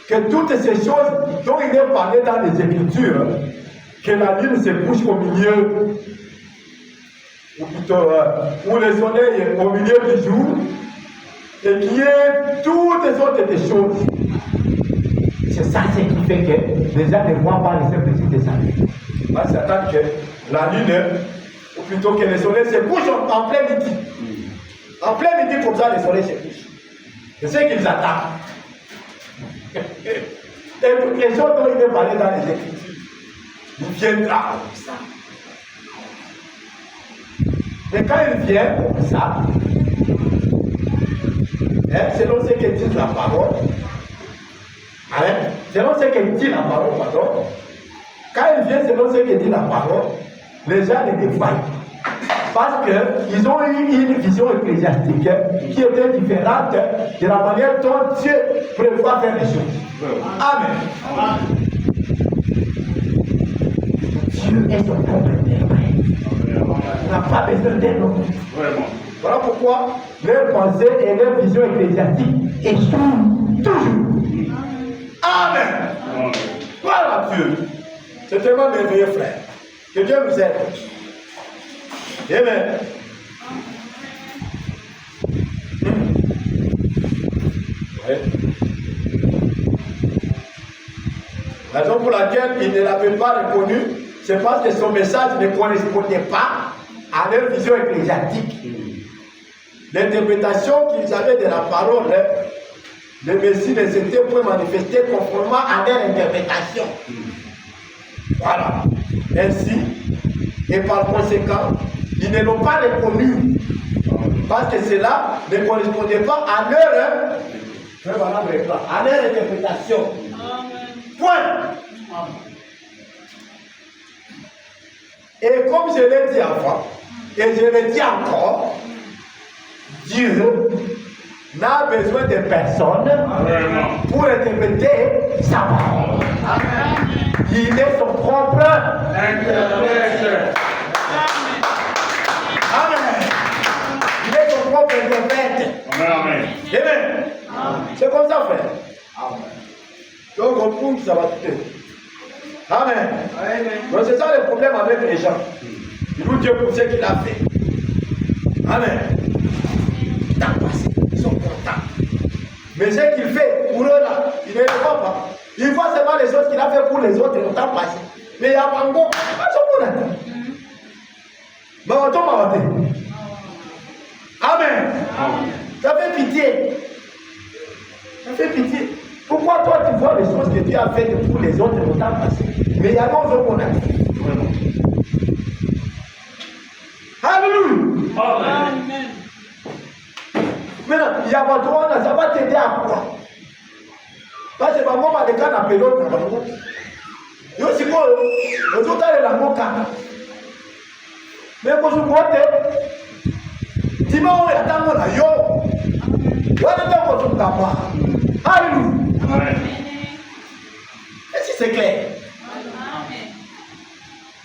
que toutes ces choses dont il est parlé dans les Écritures, que la lune se couche au milieu, ou plutôt où le soleil est au milieu du jour, et qu'il y ait toutes les autres des choses. C'est ça ce qui fait que les gens ne voient pas les simples signes de sa vie. on s'attend que la lune, ou plutôt que le soleil se couche en plein midi. En plein midi, comme ça, le soleil se couche. C'est ce qu'ils attendent. Et toutes les choses dont il est parlé dans les Écritures, il viendra comme ça. Et quand il vient comme ça, selon ce que dit la parole, selon ce que dit la parole, pardon, quand il vient selon ce que dit la parole, les gens ne le voient pas. Parce qu'ils ont eu une vision ecclésiastique qui était différente de la manière dont Dieu prévoit faire les choses. Amen. Dieu est son propre Père. On n'a pas besoin d'un autre. Voilà pourquoi leur pensée et leur vision ecclésiastique échouent toujours. Amen. Voilà Dieu. C'est tellement merveilleux, frère. Que Dieu nous aide. Amen. Ouais. La raison pour laquelle il ne l'avait pas reconnu, c'est parce que son message ne correspondait pas à leur vision ecclésiastique. L'interprétation qu'ils avaient de la parole, le Messie ne s'était pas manifesté conformément à leur interprétation. Voilà. Ainsi, et par conséquent, ils ne l'ont pas reconnu. Parce que cela ne correspondait pas à leur Frère Branham répond à leur interprétation. Point. Et comme je l'ai dit avant, et je le dis encore, Dieu n'a besoin de personne pour interpréter sa parole. Il est son propre interprète. Amen. Il est son propre interprète. Amen. Amen. C'est comme ça, frère. Amen. Donc, on prouve que ça va tout. Amen. Donc, c'est ça le problème avec les gens. Ils nous disent pour ce qu'il a fait. Amen. Temps passé, ils sont contents. Mais ce qu'il fait pour eux là, ils ne le voient pas. Ils voient seulement les choses qu'il a fait pour les autres le temps passé. Mais il y a pas encore. Mais on tombe à matin. Amen. Ça fait pitié. Ça fait pitié. Pourquoi toi tu vois les choses que Dieu a faites pour les autres le temps passé? Mais il y a d'autres qu'on a fait. Alléluia. Amen. Maintenant, il y a pas toi, ça va t'aider à quoi? Parce que maman les cas n'appellent pas. Yo si quoi? Les autres les langues quand. Mais pour ce côté, dis-moi où est attends là yo. Voilà dans votre papa. Alléluia. Amen. Est-ce que c'est clair?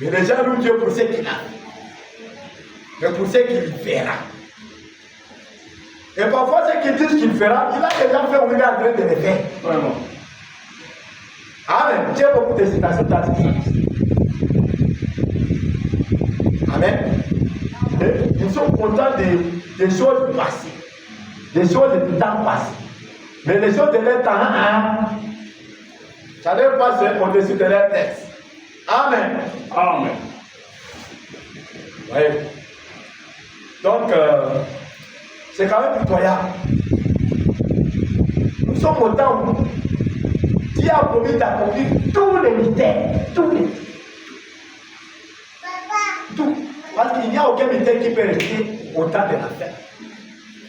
Mais les gens louent Dieu pour ce qu'il a. Mais pour ce qu'il fera. Et parfois, ceux qui disent qu'il fera, il a déjà fait, on est en train de le faire. Vraiment. Amen. Dieu a beaucoup de citations d'artistes. Amen. Et ils sont contents des choses passées, des choses du temps passé. Mais les choses de leur temps, ça ne passe au-dessus de leur tête. Amen. Amen. Oui. Donc, c'est quand même pitoyable. Nous sommes au temps où Dieu a promis d'accomplir tous les mystères. Tous les mystères. Tout. Parce qu'il n'y a aucun mystère qui peut rester au temps de la fin.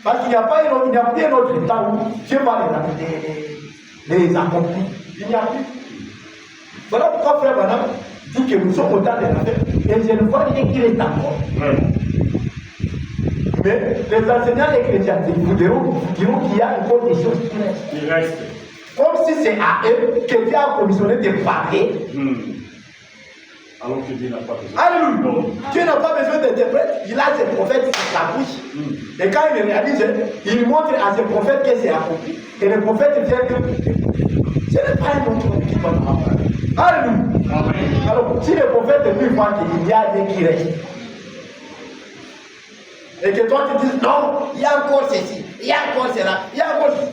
Parce qu'il n'y a pas un autre temps où Dieu va les accomplir. Il n'y a plus. Voilà pourquoi Frère Branham dit que nous sommes au temps de la fin. Et je ne vois rien qui reste encore. Vraiment. Mais les enseignants ecclésiastiques vous diront qu'il y a encore des choses qui restent. Il reste. Comme si c'est à eux que Dieu a commissionné de parler. Alors que Dieu n'a pas besoin. Alléluia. Dieu n'a pas besoin d'interprète. Il a ses prophètes sur sa bouche. Et quand il réalise, il montre à ses prophètes que c'est accompli. Et les prophètes viennent de... Ce n'est pas un autre qui va nous parler. Alléluia. Amen. Alors, si les prophètes lui voient qu'il y a rien qui reste, et que toi tu dises non, il y a encore ceci, il y a encore cela, il y a encore ceci.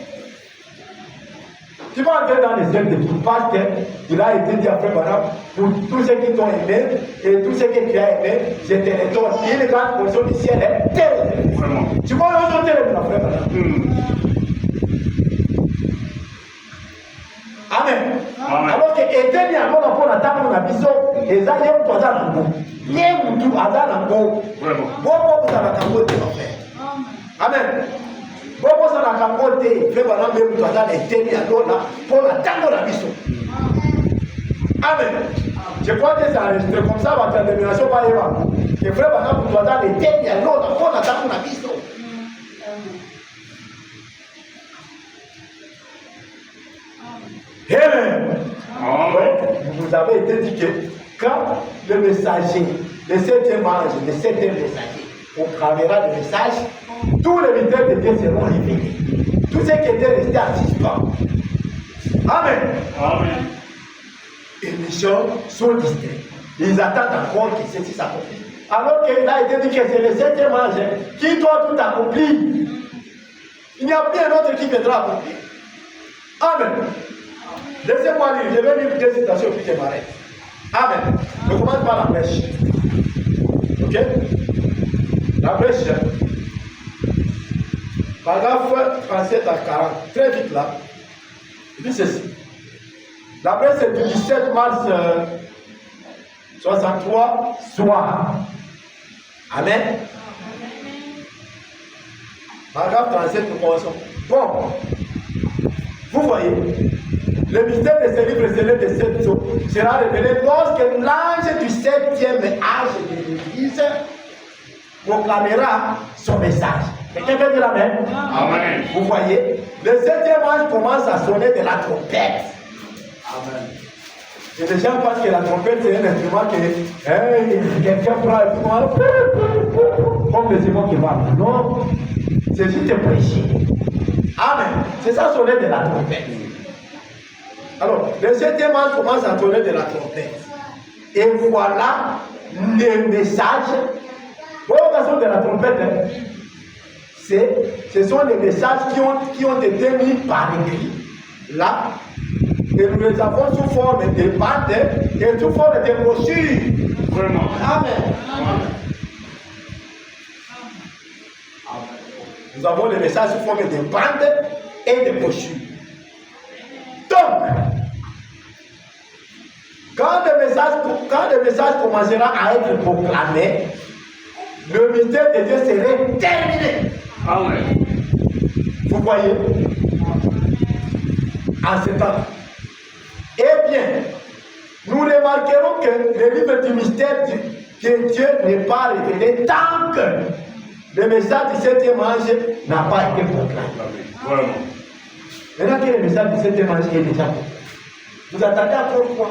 Tu vas entrer dans les ailes de tout parce qu'il a été dit après Branham, pour tous ceux qui t'ont aimé et tous ceux que tu as aimé, je te les donne. Il est grande portion du ciel est telle. Vraiment. Tu vois aujourd'hui le frère Branham. Amen. Amen. Alors que eteni yango na mpona ntango na biso eza ye moto aza nango ye mutu aza nango bongo bozalaka ngo te bafrere. Amen. Bongo bozalaka ngo te mpe bana mbe moto aza na eteni yango na mpona ntango na biso. Amen. Je crois que c'est enregistré comme ça bato ya dénomination bayeba ke frère bana moto aza na eteni yango na mpona ntango na biso. Amen. Vous avez été dit que quand le messager, le 7e ange, le 7e messager, proclamera le message, tous les mystères de Dieu seront révélés. Tous ceux qui étaient restés à suspens. Amen. Amen. Et les gens sont distraits. Ils attendent encore que ceci s'accomplisse. Alors qu'il a été dit que c'est le 7e ange qui doit tout accomplir. Il n'y a plus un autre qui viendra accomplir. Amen. Laissez-moi lire, je vais lire 2 citations puis je m'arrête. Amen. Je commence par la brèche. Ok? La brèche. Paragraphe 37 à 40. Très vite là. Il dit ceci. La brèche c'est du 17 mars 63 soir. Amen. Paragraphe 37, nous commençons. Bon. Vous voyez, le mystère de ce livre scellé de 7 sceaux sera révélé lorsque l'ange du 7e âge de l'Église proclamera son message. Quelqu'un peut dire amen? Amen. Vous voyez, le 7e âge commence à sonner de la trompette. Amen. Et les gens pensent que la trompette c'est un instrument que quelqu'un prend et puis comme les émois qui parlent. Non, c'est juste prêcher. Amen. C'est ça sonner de la trompette. Alors, le 7e âge commence à sonner de la trompette. Et voilà les messages. Voilà la façon de la trompette. Ce sont les messages qui ont été mis par écrit. Là, et nous les avons sous forme de bandes et sous forme de brochures. Vraiment. Amen. Amen. Nous avons les messages sous forme de bandes et de brochures. Donc, quand le message commencera à être proclamé, le mystère de Dieu serait terminé. Amen. Vous voyez? En ce temps. Eh bien, nous remarquerons que le livre du mystère que Dieu n'est pas révélé tant que le message du 7e ange n'a pas été proclamé. Vraiment. Maintenant que le message du 7e ange est déjà proclamé, vous attendez encore quoi?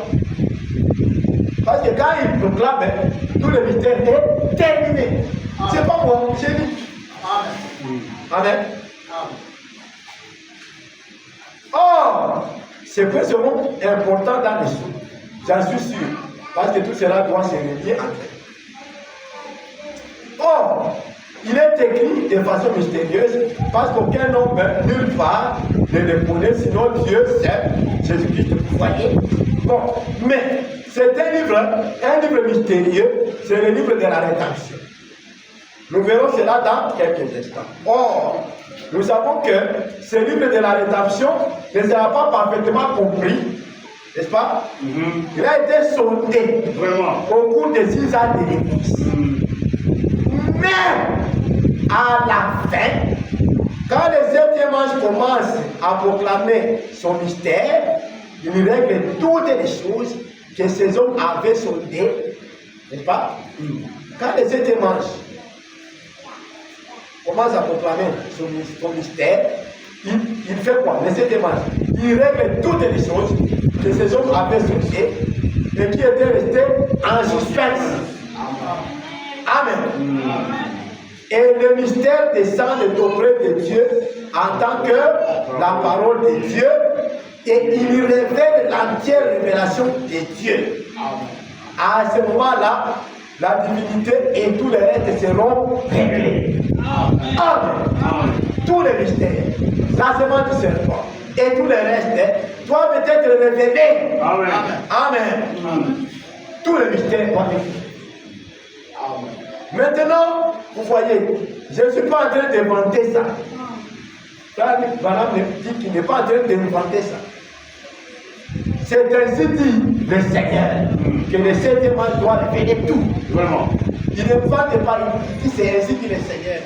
Parce que quand il proclame, tout le mystère est terminé. C'est pas moi, j'ai dit. Amen. Amen. Or, ces points seront importants dans les sous. J'en suis sûr. Parce que tout cela doit se relier entre eux. Or, il est écrit de façon mystérieuse parce qu'aucun homme nulle part ne le connaît, sinon Dieu seul, Jésus-Christ. Vous voyez? Bon, mais c'est un livre mystérieux, c'est le livre de la rédemption. Nous verrons cela dans quelques instants. Or, nous savons que ce livre de la rédemption ne sera pas parfaitement compris, n'est-ce pas? Il a été sondé au cours des 6 ans de l'Église. Mais à la fin, quand le 7e ange commence à proclamer son mystère, il règle toutes les choses que ces hommes avaient sondées, n'est-ce pas? Quand le 7e ange commence à proclamer son mystère, il fait quoi? Le 7e ange, il règle toutes les choses que ces hommes avaient sondées et qui étaient restées en suspense. Amen. Et le mystère descend auprès de Dieu en tant que la parole de Dieu et il révèle l'entière révélation de Dieu. À ce moment-là, la divinité et tous les restes seront révélés. Amen. Tous les mystères, l'enseignement du serpent et tous les restes doivent être révélés. Amen. Amen. Tous les mystères doivent être révélés. Maintenant, vous voyez, je ne suis pas en train d'inventer ça. Madame me dit qu'il n'est pas en train d'inventer ça. C'est ainsi dit le Seigneur, que le 7e ange doit révéler tout. Vraiment. Il ne vante pas, il dit c'est ainsi dit le Seigneur.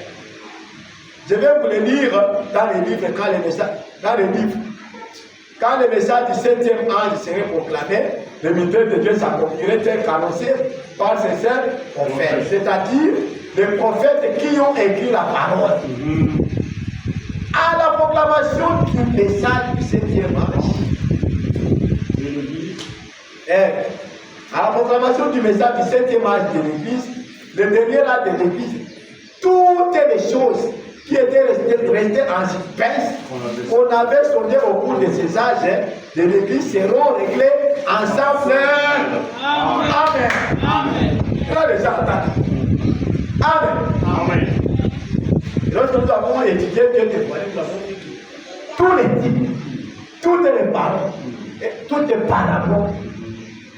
Je vais vous le lire dans les livres, quand le message du 7e ange serait proclamé, le mystère de Dieu s'accomplirait tel qu'annoncé par ses saints prophètes, c'est-à-dire les prophètes qui ont écrit la parole. À la proclamation du message du 7e ange, à la proclamation du message du 7e âge de l'Église, le dernier âge de l'Église, toutes les choses qui étaient restées en suspense, qu'on avait sondé au cours de ces âges de l'Église, seront réglées ensemble. Amen. Amen. Là, les gens attendent. Amen. Amen. Lorsque nous avons étudié Dieu témoigné, nous avons dit que tous les types, toutes les paroles, et toutes les paraboles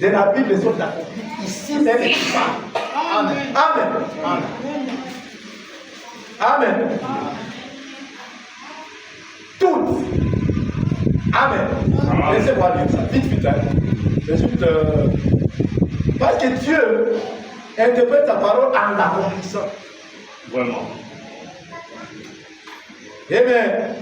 de la Bible sont accomplies ici même. Amen. Amen. Amen. Amen. Toutes. Amen. Laissez-moi lire ça. Vite, vite. C'est juste. Parce que Dieu interprète sa parole en l'accomplissant. Vraiment. Amen.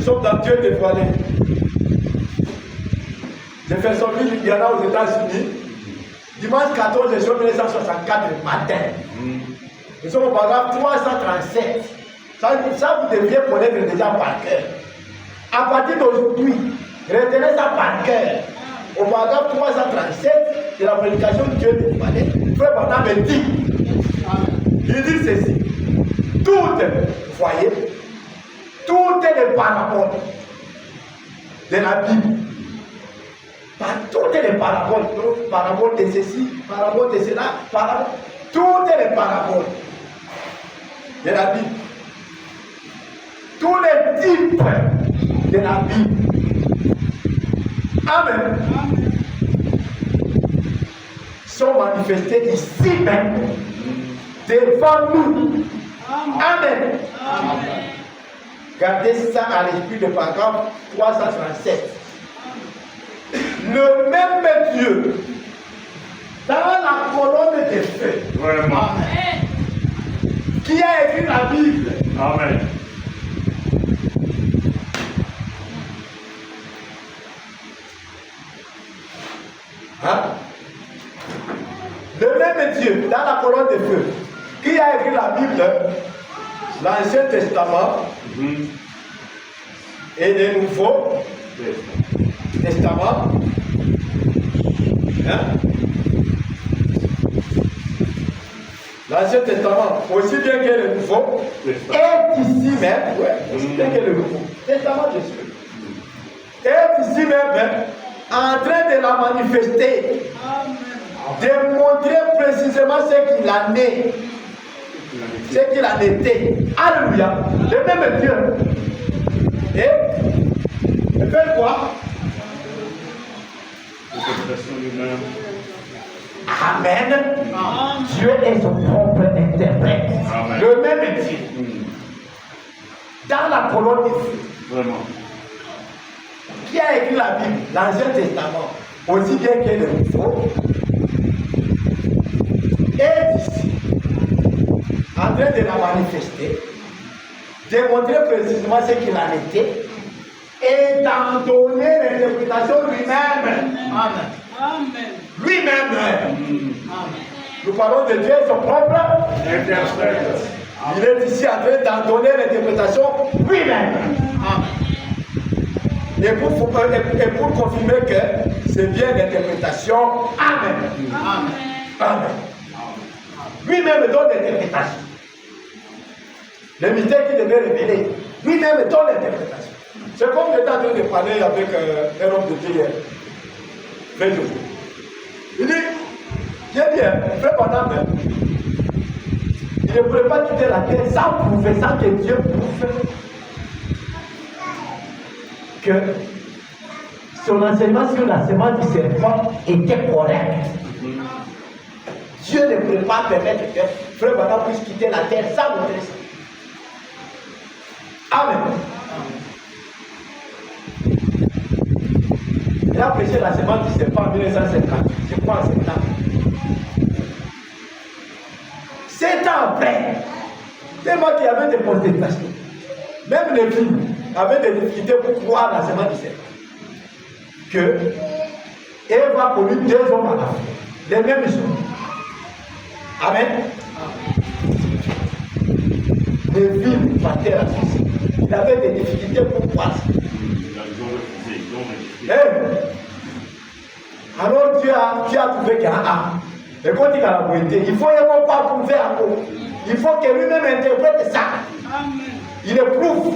sommes dans Dieu dévoilé. Jeffersonville, Indiana, aux États-Unis. Dimanche 14 juin 1964 matin. Nous sommes au paragraphe 337. Ça, vous deviez connaître déjà par cœur. À partir d'aujourd'hui, retenez ça par cœur. Au paragraphe 337 de la prédication de Dieu dévoilé, Frère Branham me dit, il dit ceci, toutes, voyez, toutes les paraboles de la Bible, par toutes les paraboles, paraboles de ceci, paraboles de cela, toutes les paraboles de la Bible, tous les types de la Bible. Amen. Sont manifestés ici même, devant nous. Amen. Gardez ça à l'esprit de paragraphe 337. Le même Dieu, dans la colonne des feux, qui a écrit la Bible. Amen. Hein? Le même Dieu, dans la colonne de feu, qui a écrit la Bible, l'Ancien Testament et le Nouveau Testament, hein? L'Ancien Testament, aussi bien que le Nouveau, est ici même, aussi bien que le Nouveau Testament de Dieu, est ici même, en train de la manifester, de montrer précisément ce qu'il en est, ce qu'il en était. Alléluia. Le même Dieu. Et fait quoi? Amen. Dieu est son propre interprète. Amen. Le même Dieu. Dans la colonne des feux. Vraiment. Qui a écrit la Bible, l'Ancien Testament, aussi bien que le Nouveau, est ici, en train de la manifester, de montrer précisément ce qu'il en était, et d'en donner l'interprétation lui-même. Amen. Amen. Lui-même. Amen. Nous parlons de Dieu et son propre interprète. Il est ici en train d'en donner l'interprétation lui-même. Amen. Et pour confirmer que c'est bien l'interprétation, Amen. Amen. Amen. Lui-même donne l'interprétation. Le mystère qu'il devait révéler, lui-même donne l'interprétation. C'est comme j'étais en train de parler avec un homme de Dieu hier. Il dit, j'ai bien, frère Branham, il ne pouvait pas quitter la terre sans prouver, sans que Dieu prouve que son enseignement sur la semence du serpent était correct. Dieu ne pouvait pas permettre que Frère Branham puisse quitter la terre sans montrer ça. Amen. Il a prêché la semence du serpent en 1950. Je crois en 7 ans. 7 ans après, c'est moi qui avais des contestations. Même les filles avaient des difficultés pour croire la semence du serpent. Que Ève a connu 2 hommes à la fin, les mêmes choses. Amen. Les villes partaient à Suisse. Il avait des difficultés pour croire. Alors Dieu a trouvé qu'il y a un âme. Et quand il a la beauté, il faut vraiment pas prouver encore. Il faut que lui-même interprète ça. Amen. Il éprouve.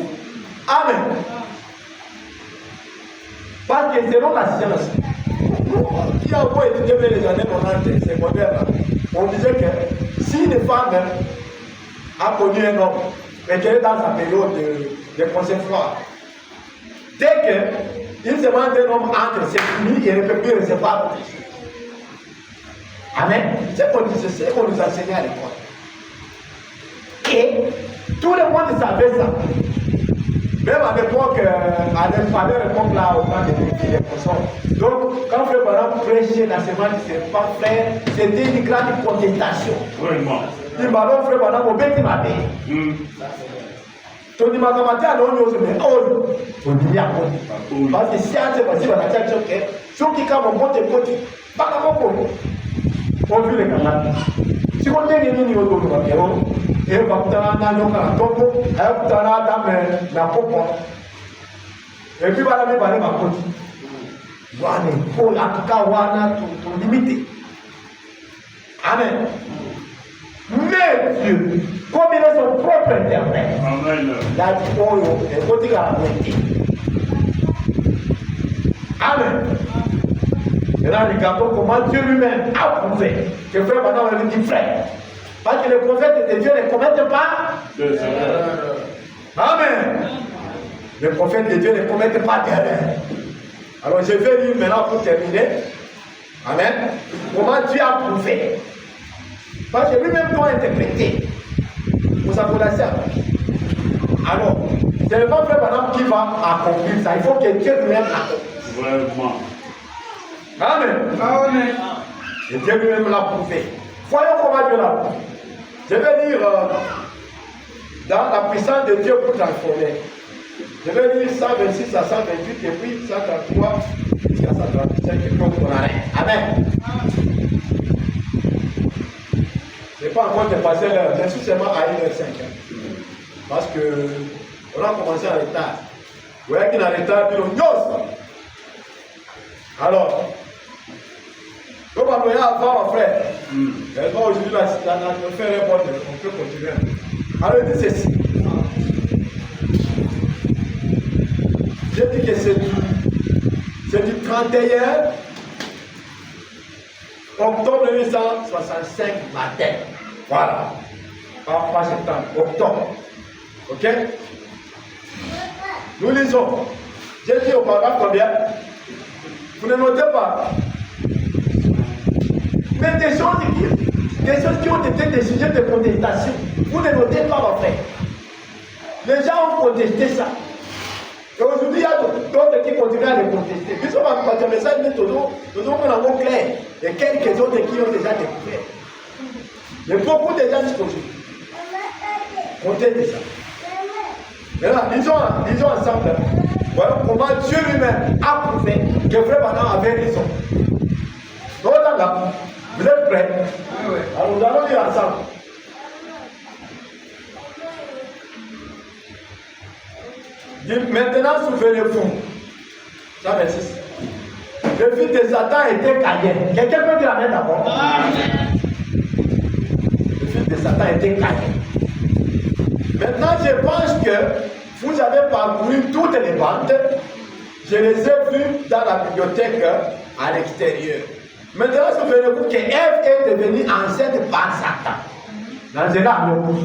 Amen. Parce que selon la science, qui a beau étudier les années 90, c'est moderne, on disait que si une femme a connu un homme et qu'elle est dans sa période de conception, dès qu'il se demande un homme entre ses fini, il ne peut plus recevoir autre chose. Amen. C'est ce qu'on nous enseignait à l'école. Et tout le monde savait ça. Même à l'époque, à l'époque là, au temps des consorts. Donc, quand Frère Branham prêchait la semence du serpent, frère, c'était une grande contestation. Vraiment. Il m'a dit, Frère Branham, au bête m'a dit. Tony Magamati a l'on ose mais oh, on dit à moi. Parce que si un c'est possible à la tête, ceux qui quand on monte côté, pas comme on vu les camarades. Si on est venu au niveau de la guerre, et on va dans la tombe, et on va dans la pompe. Et puis voilà, mais voilà, ma côté. Voilà, pour en tout cas, voilà, tout limité. Amen. Mais Dieu, comme il est son propre interprète, il a dit oh, et côté la moitié. Amen. Et là, regardons comment Dieu lui-même a prouvé que frère maintenant avait dit frère. Parce que les prophètes de Dieu ne commettent pas. Amen. Les prophètes de Dieu ne commettent pas d'erreur. Alors je vais lire maintenant pour terminer. Amen. Comment Dieu a prouvé. Parce que lui-même doit interpréter. Vous savez ça. Alors, ce n'est pas frère Branham qui va accomplir ça. Il faut que Dieu lui-même l'accomplisse. Vraiment. Amen. Amen. Et Dieu lui-même l'a prouvé. Voyons comment Dieu l'a prouvé. Je vais lire dans la puissance de Dieu pour transformer. Je vais lire 126 à 128 et puis 133 jusqu'à 135 et puis on arrête. Amen. Je n'ai pas encore dépassé l'heure. Je suis seulement à 1h05. Parce que on a commencé en retard. Vous voyez qu'il est en retard, puis on yose. Alors, comme on va avoir un frère, aujourd'hui la faire est bonne, on peut continuer. Alors il dit ceci. J'ai dit que c'est du 31 octobre 1965 matin. Voilà. Pas septembre, octobre. Ok? Nous lisons. J'ai dit au paragraphe combien? Vous ne notez pas. Mais des choses qui ont été des sujets de contestation, vous ne notez pas, mon frère. Les gens ont contesté ça. Et aujourd'hui, il y a d'autres qui continuent à les contester. Puis, on va partager un message, mais tout le monde en clair. Et quelques autres qui ont déjà découvert. Mais beaucoup de gens disent contestent ça. Maintenant, lisons ensemble. Voilà comment Dieu lui-même a prouvé que Frère Branham avait raison. Donc là, vous êtes prêts? Oui. Alors nous allons lire ensemble. Maintenant, souvenez-vous. 126. Le fils de Satan était Caïn. Quelqu'un peut dire amen d'abord? Le fils de Satan était Caïn. Maintenant, je pense que vous avez parcouru toutes les bandes. Je les ai vues dans la bibliothèque à l'extérieur. Maintenant, souvenez-vous que Ève est devenue enceinte par Satan. Dans un arbre.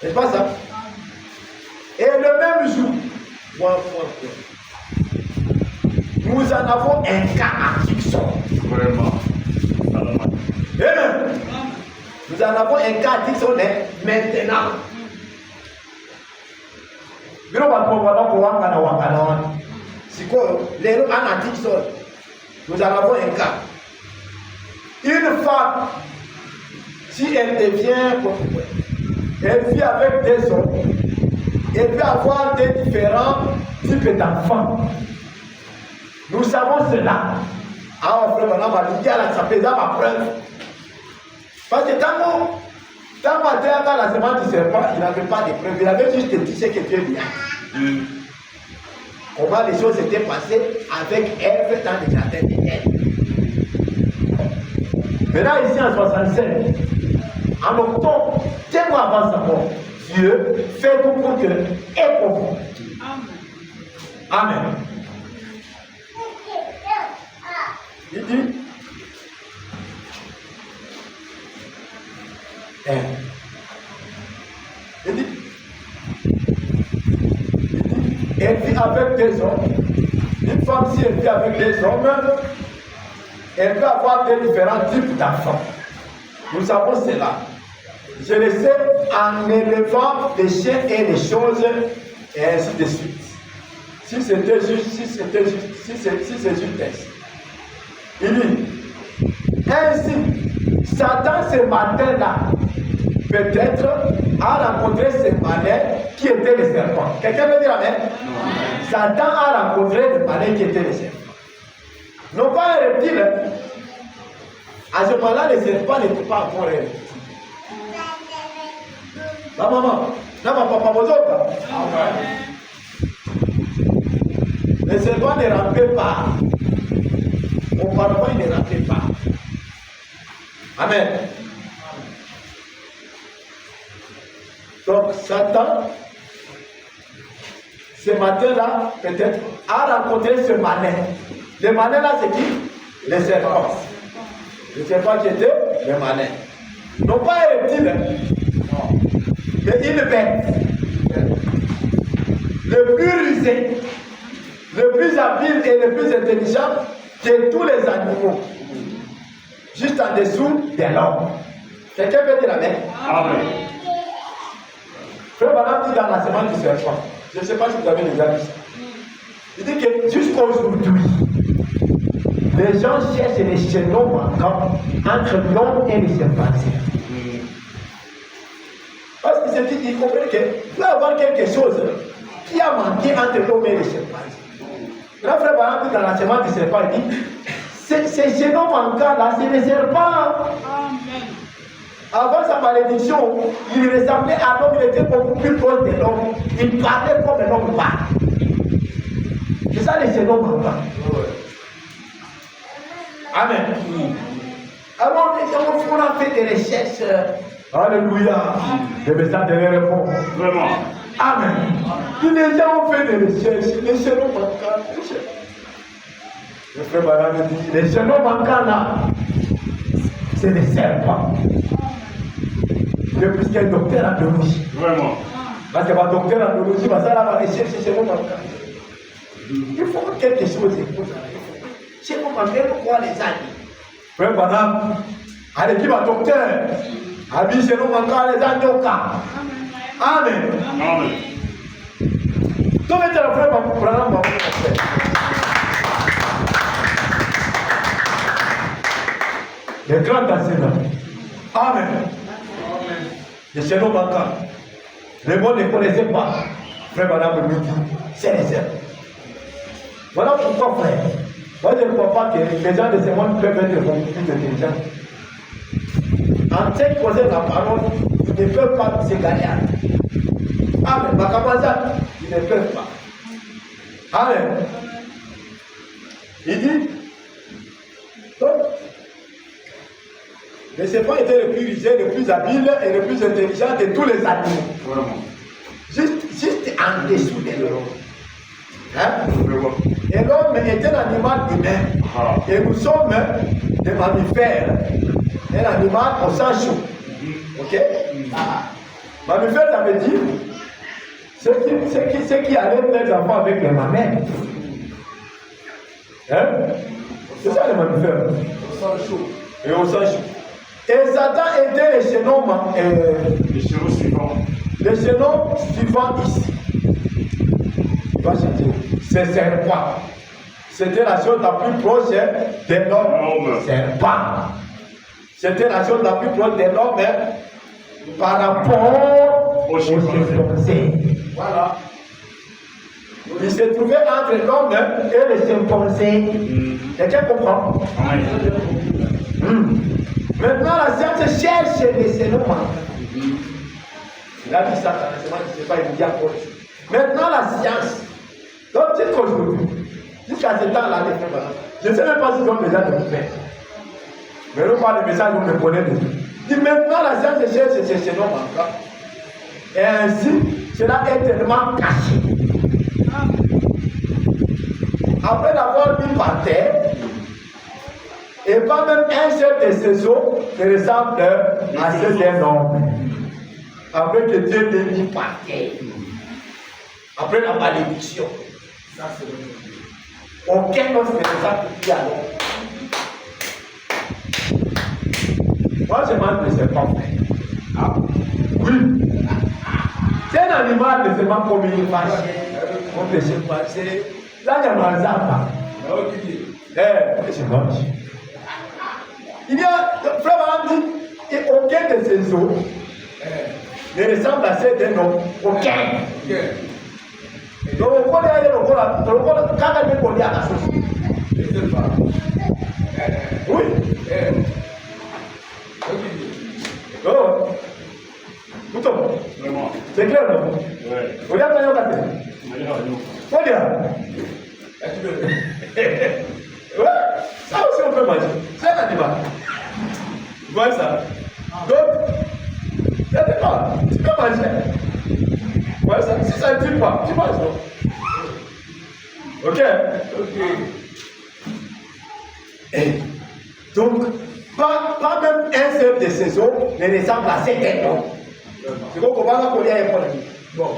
N'est-ce pas ça? Et le même jour, nous en avons un cas à Dixon. Vraiment. Amen. Nous en avons un cas à Dixon maintenant. Nous en avons un cas. Une femme, si elle devient, elle vit avec des hommes, elle peut avoir des différents types d'enfants. Nous savons cela. Ah, frère, on va dire à sa présence ma preuve. Parce que quand Matthieu a la semence du serpent, il n'avait pas de preuve. Il avait juste dit ce que Dieu dit. Comment les choses étaient passées avec Ève dans le jardin d'Éden. Maintenant, ici en 65, en octobre, 2 mois avant sa mort, Dieu fait tout pour que et pour vous. Amen. Il dit, elle vit avec des hommes. Une femme, si elle vit avec des hommes, elle peut avoir des différents types d'enfants. Nous savons cela. Je le sais en élevant les chiens et les choses, et ainsi de suite. Si c'était juste, si c'est juste. Il dit, ainsi, Satan ce matin-là, peut-être a rencontré ce malin qui était le serpent. Quelqu'un peut dire amen? Satan a rencontré le malin qui était le serpent. Non pas un reptile. À ce moment-là, le serpent n'était pas encore un reptile. La maman, la papa, vous autres. Le serpent ne rampait pas. Auparavant, il ne rampait pas. Amen. Donc, Satan, ce matin-là, peut-être, a rencontré ce malin. Le malin-là, c'est qui? Le serpent. Le serpent qui était le malin. Non pas un reptile, mais une bête. Le plus rusé, le plus habile et le plus intelligent que tous les animaux. Juste en dessous de l'homme. Quelqu'un peut dire amen? Amen. Frère Madame dit dans la semaine du serpent. Je ne sais pas si vous avez déjà vu ça. Il dit que jusqu'à aujourd'hui, les gens cherchent les chaînons manquants entre l'homme et les chimpanzés. Parce qu'il se dit, il comprend qu'il peut y avoir quelque chose qui a manqué entre l'homme et les chimpanzés. Là, frère Madame dit dans la semaine du serpent, il dit, ces chaînons manquants-là, c'est les serpents. Avant sa malédiction, il ressemblait à l'homme, il était beaucoup plus proche de l'homme. Il parlait comme un homme parle. C'est ça les chaînons manquants. Amen. Alors, les gens ont fait des recherches. Alléluia. Les messages de les réponses. Vraiment. Amen. Les gens ont fait des recherches. Les chaînons manquants. Le frère Barame dit, les chaînons manquants là, c'est des serpents. Depuis qu'il y a un docteur en biologie. Vraiment. Parce que ma docteur en biologie, ça là, va rechercher chez chaînons manquants. Il faut quelque chose. Chez vous, ma mère, quoi les années? Frère Barame, allez, qui va docteur? Habille chez nous manquants les années au cas. Amen. Amen. Donc, maintenant, frère Barame, les grands enseignants. Amen. Les chaînons manquants. Le monde ne connaissait pas. Frère Madame nous dit, c'est les airs. Voilà pourquoi, frère. Moi, je ne crois pas que les gens de ce monde peuvent être beaucoup plus intelligents. En ce qui concerne la parole, ils ne peuvent pas s'égarer. Amen. Makabazan, ils ne peuvent pas. Amen. Il dit, donc, le serpent était le plus rusé, le plus habile et le plus intelligent de tous les animaux. Vraiment. Juste en dessous de l'homme. Hein? Vraiment. Et l'homme est un animal humain. Ah. Et nous sommes des mammifères. Un animal au sang chaud. Ok? Mammifère, ça veut dire ceux qui allaient les enfants avec les mamelles. Hein? C'est ça les mammifères. Au sang chaud. Et au sang chaud. Et Satan était les chaînons suivants. Les chaînons suivants ici. Il va changer. C'est serpent. C'était la chose la plus proche de l'homme. Serpent. C'était la chose la plus proche de l'homme par rapport aux chimpanzés. Voilà. Il se trouvait entre l'homme et les chimpanzés. Quelqu'un comprend? Maintenant, la science cherche les chaînons manquants. Il a dit ça, je ne sais pas, il dit encore. Maintenant, la science. Donc, c'est qu'aujourd'hui, jusqu'à ce temps-là, je ne sais même pas s'ils ont déjà de faire. Mais nous parlons de messages, on les connaît déjà. Dit maintenant, la science cherche ces chaînons manquants. Et ainsi, cela est tellement caché. Après l'avoir mis par terre, et pas même un seul de ces os ne ressemble à ceux d'un homme. Après que Dieu l'ait mis par terre. Après la malédiction. Aucun os ne ressemble plus à l'homme. Moi, je mange le serpent. Ah. Oui. C'est un animal de seulement comme une vache. Comme les chimpanzés. Là, il y a un zapa. Je mange. Il y a, frère Madame dit, et aucun de ces os ne ressemble à celle d'un homme. Aucun. Donc, on connaît quand on est à la source. Oui. Oh. Vraiment. C'est clair, non? Ouais. Vous avez un matin. Faut dire. Ouais, ça aussi on peut manger. C'est un animal. Vous voyez ça? Donc, ça dépend. Tu peux manger. Vous voyez ça? Si ça ne tue pas, tu manges, non? Ok? Et donc, pas même un seul de ces eaux ne ressemble à cet homme. C'est qu'on commence à connaître un problème. Bon.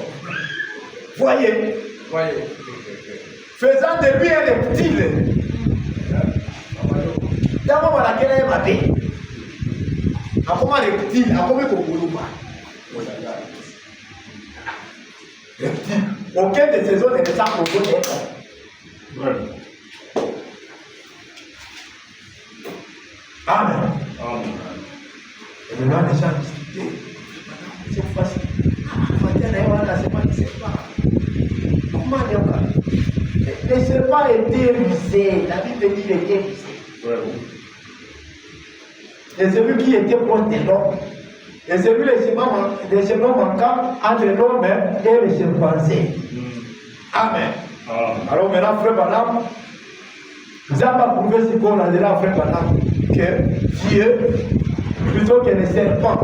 Voyez. Faisant de lui un reptile. D'abord, on a quel est ma paix. À comment reptile, à comment Kokolouma. Reptile. Aucun de ces autres ne ressemble aux autres. Amen. Et maintenant, les gens discutent. C'est facile. Comment le serpent était rusé. La Bible dit qu'il était rusé. Et celui qui était proche de l'homme. Et celui le chemin manquant entre l'homme et le chimpanzé. Amen. Alors maintenant, frère Banam, nous avons prouvé ce qu'on a dit là, frère Banam, que Dieu, plutôt que le serpent,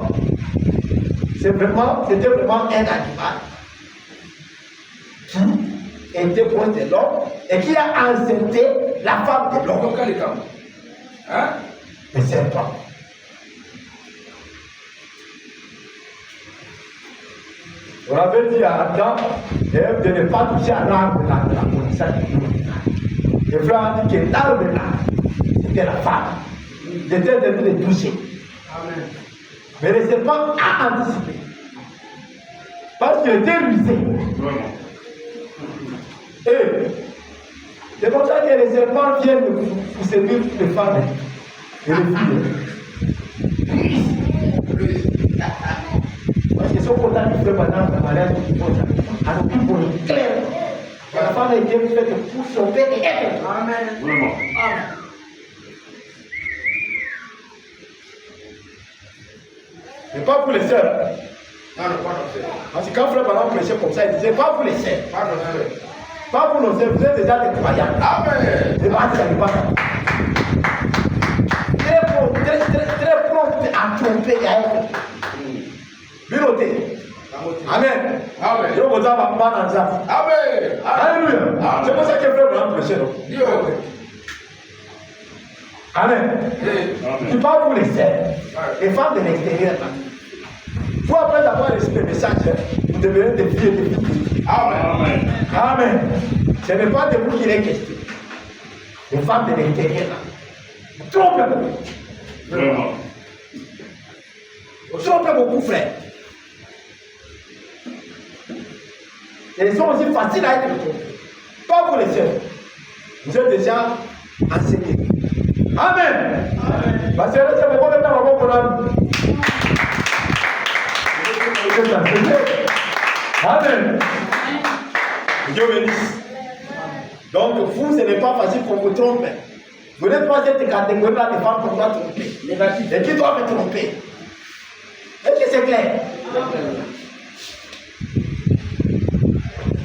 c'était vraiment un animal qui était proche de l'homme et qui a enceinté la femme de l'homme. Hein? Le serpent. On avait dit à Adam et Ève de ne pas toucher à l'arbre de la connaissance du bien et du mal. Le frère a dit que l'arbre là, c'était la femme. Il était interdit de toucher. Amen. Mais le serpent a anticipé. Parce qu'il était rusé. Et c'est comme ça que les serpents viennent pour séduire les femmes et les filles. Parce que ce qu'on a dit maintenant, la mariage du monde, a nous dit pour le clair. La femme a été faite pour sauver et être. Amen. Vraiment. Amen. Mais pas pour les sœurs. Non, pas nos sœurs. Parce que quand frère Balaam prêchait comme ça, il disait pas pour les sœurs. Pas nos sœurs. Pas pour nos sœurs, vous êtes déjà des croyants. Amen. Et pas ça n'est pas ça. Très prompt à tromper et à être. Biloté. Amen. Amen. Je vous en pas dans ça. Amen. Alléluia. C'est pour ça que frère Balaam prêchait. Amen. Tu parles pour les sœurs, les femmes de l'extérieur. Vous, après avoir reçu le message, vous devenez des filles et des filles. Amen. Amen. Ce n'est pas de vous qu'il est question. Les femmes de l'extérieur. Trompez beaucoup. Vraiment. Trompez beaucoup, frère. Et ils sont aussi faciles à être trompés. Pas pour les sœurs. Vous êtes déjà enseignés. Amen. Parce que là, c'est pourquoi maintenant, on va prendre. Amen. Dieu bénisse. Donc, vous, ce n'est pas facile qu'on vous trompe. Vous n'êtes pas cette catégorie-là de femmes qu'on doit tromper. Et qui doivent me tromper. Est-ce que c'est clair?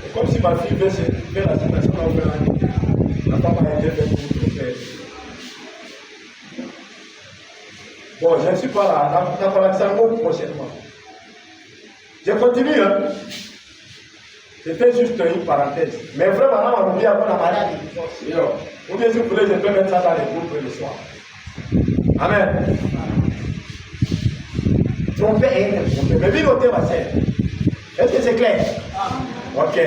C'est comme si ma fille veut la situation où la femme a été faite pour tromper. Bon, je ne suis pas là. On va parler de ça prochainement. Je continue. Hein. C'était juste une parenthèse. Mais vraiment, on a oublié avant la maladie. Ou bien si vous voulez, je peux mettre ça dans les groupes le soir. Amen. Tromper et être trompé. Mais bien noter, ma sœur. Est-ce que c'est clair? Ok.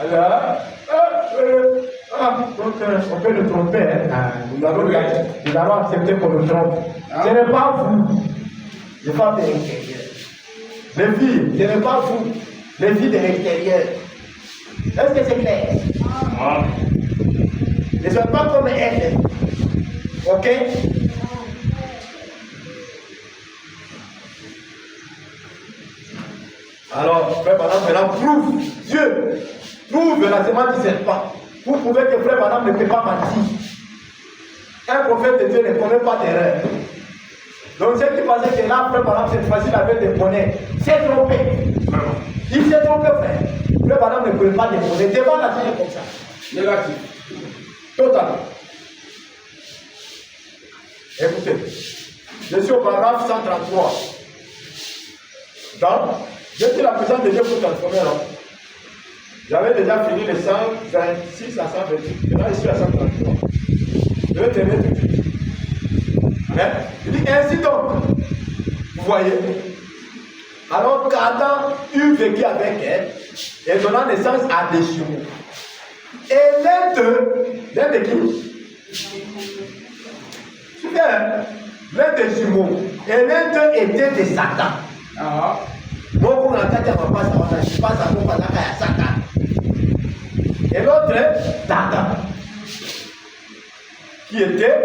Alors, donc on peut le tromper. Hein. Nous allons accepter qu'on le trompe. Ce n'est pas vous. Les femmes de l'extérieur. Les filles, ce n'est pas vous. Les filles de l'extérieur. Est-ce que c'est clair? Ne soyez pas comme elles. Ok? frère Branham maintenant prouve, Dieu prouve la semence du serpent. Vous prouvez que frère Branham ne peut pas mentir. Un prophète de Dieu ne commet pas d'erreur. Donc ceux qui pensaient que là, frère Branham, cette fois-ci, il avait des monnaies, s'est trompé. Il s'est trompé, frère. Frère Branham ne pouvait pas des monnaies. Devant la Terre comme ça. Négatif. Total. Écoutez, je suis au paragraphe 133. Donc, je suis la présence de Dieu pour transformer l'homme. J'avais déjà fini les 126 à 128. Maintenant, je suis à 133. Je vais terminer tout de suite. Amen. Il dit ainsi donc, vous voyez, alors qu'Adam eut vécu avec elle et donnant naissance à des jumeaux. Et l'un de qui? Super. L'un des jumeaux. Et l'un d'eux était de Satan. Donc on a dit à ma passe, je passe à mon papa à Satan. Et l'autre, d'Adam. Qui était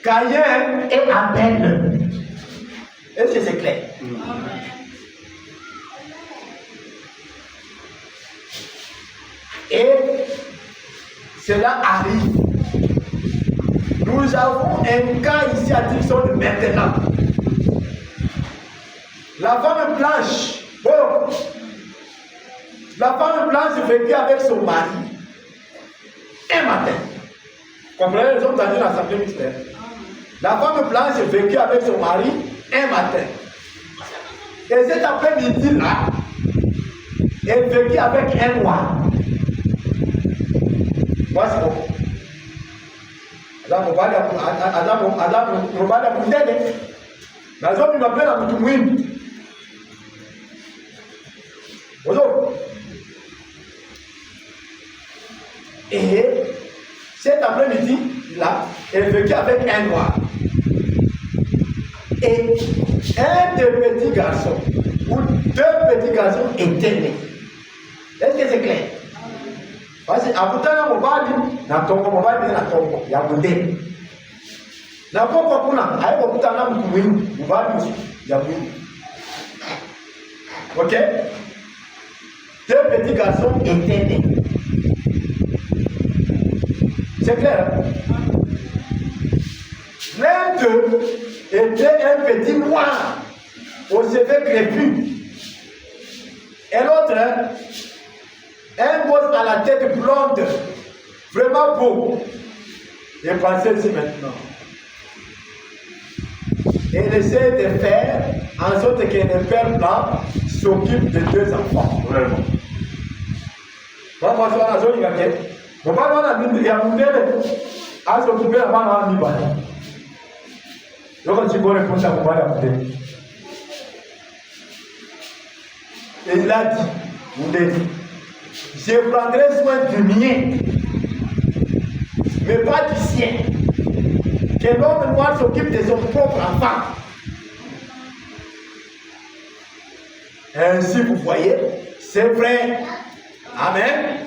Caïn et Abel. Est-ce que c'est clair? Et cela arrive. Nous avons un cas ici à Dixon maintenant. La femme blanche, bon, la femme blanche vécut avec son mari un matin. Comprenez, nous sommes dans une assemblée mystère. La femme blanche vécut avec son mari un matin. Et cet après-midi-là, elle vécut avec un noir. Voici bon. Adam mobali akundele nazomi mapela mtu mwingi ozo. Et cet après-midi là, elle vécut avec un noir et un des petits garçons ou deux petits garçons étaient nés. Est-ce que c'est clair? Parce que akutana mobali na tongo mobali na tongo ya bunde. Na poko kuna haiko kutana mtu mwingi mobali ya bunde. OK? Deux petits garçons étaient nés. C'est clair? L'un d'eux était un petit noir aux cheveux crépus. Et l'autre un gosse à la tête blonde, vraiment beau. Et pensez-y maintenant. Et essaie de faire en sorte que le père blanc s'occupe de deux enfants. Vraiment. Moi, je suis dans la zone de mon père a mis un modèle à s'occuper de la maman. Donc, tu peux répondre à mon père. Et il a dit, vous l'avez dit, je prendrai soin du mien, mais pas du sien. Que l'homme noir s'occupe de son propre enfant. Ainsi, vous voyez, c'est vrai. Amen.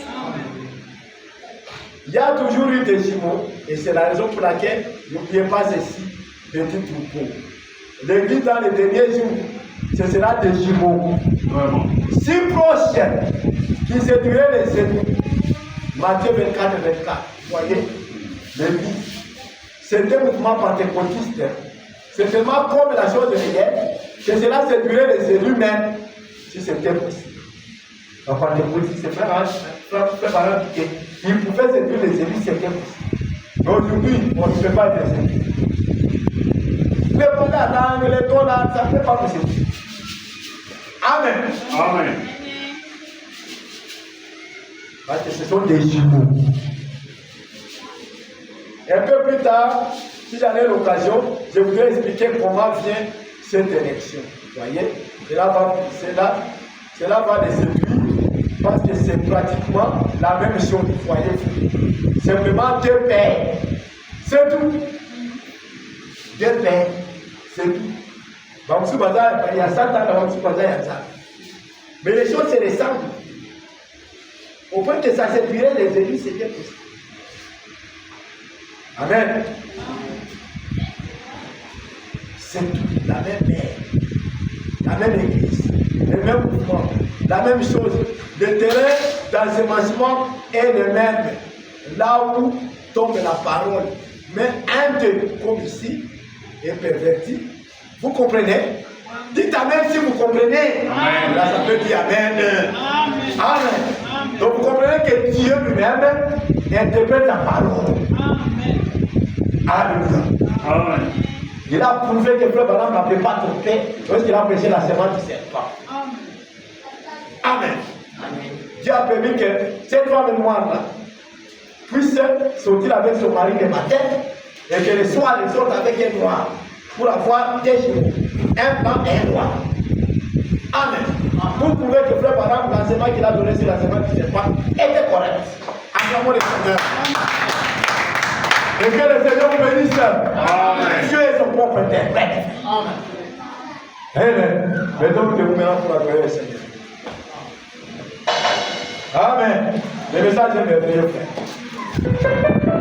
Il y a toujours eu des jumeaux, et c'est la raison pour laquelle n'oubliez pas ceci, petit troupeau. L'église dans les derniers jours, ce sera des jumeaux. Vraiment. Si proches qui séduiraient les ennemis. Matthieu 24 et 24. Vous voyez, l'église. C'est un mouvement pentecôtiste. C'est seulement comme la chose de hier, que cela séduirait les élus même, si c'était possible. La pentecôtiste, c'est frère Barham qui il pouvait séduire les élus, c'était possible. Mais aujourd'hui, on ne peut pas être séduit. Les bonnes langues, les tons là, ça ne peut pas nous séduire. Amen. Amen. Parce que ce sont des jumeaux. Un peu plus tard, si j'en ai l'occasion, je voudrais expliquer comment vient cette élection. Vous voyez, cela va les séduire parce que c'est pratiquement la même chose. Vous voyez, simplement deux pères. C'est tout. Deux pères. C'est tout. Il y a Satan, il y a ça. Mais les choses se ressemblent. Au point que ça séduirait les élus, c'était possible. Amen. C'est tout, la même mère. la même église, le même mouvement, la même chose. Le terrain d'enseignement est le même. Là où tombe la parole, mais un d'eux, comme ici, est perverti. Vous comprenez? Dites Amen si vous comprenez. Amen. Là, ça peut dire Amen. Amen. Amen. Donc vous comprenez que Dieu lui-même interprète la parole. Amen. Alléluia. Amen. Il a prouvé que Frère Branham n'avait pas trompé lorsqu'il a prêché la semence du serpent. Amen. Amen. Dieu a permis que cette femme noire-là puisse sortir avec son mari le matin et que le soir, elle sorte avec un noir pour avoir des chevaux, un blanc et un noir. Amen. Vous pouvez que Frère Branham, l'enseignement qu'il a donné sur la semence du serpent était correct. Acclamons le Seigneur. Et que le Seigneur vous bénisse. Amen. Dieu est son propre interprète. Amen. Amen. Mettons-nous debout maintenant pour adorer le Seigneur. Amen. Le message est merveilleux, frère.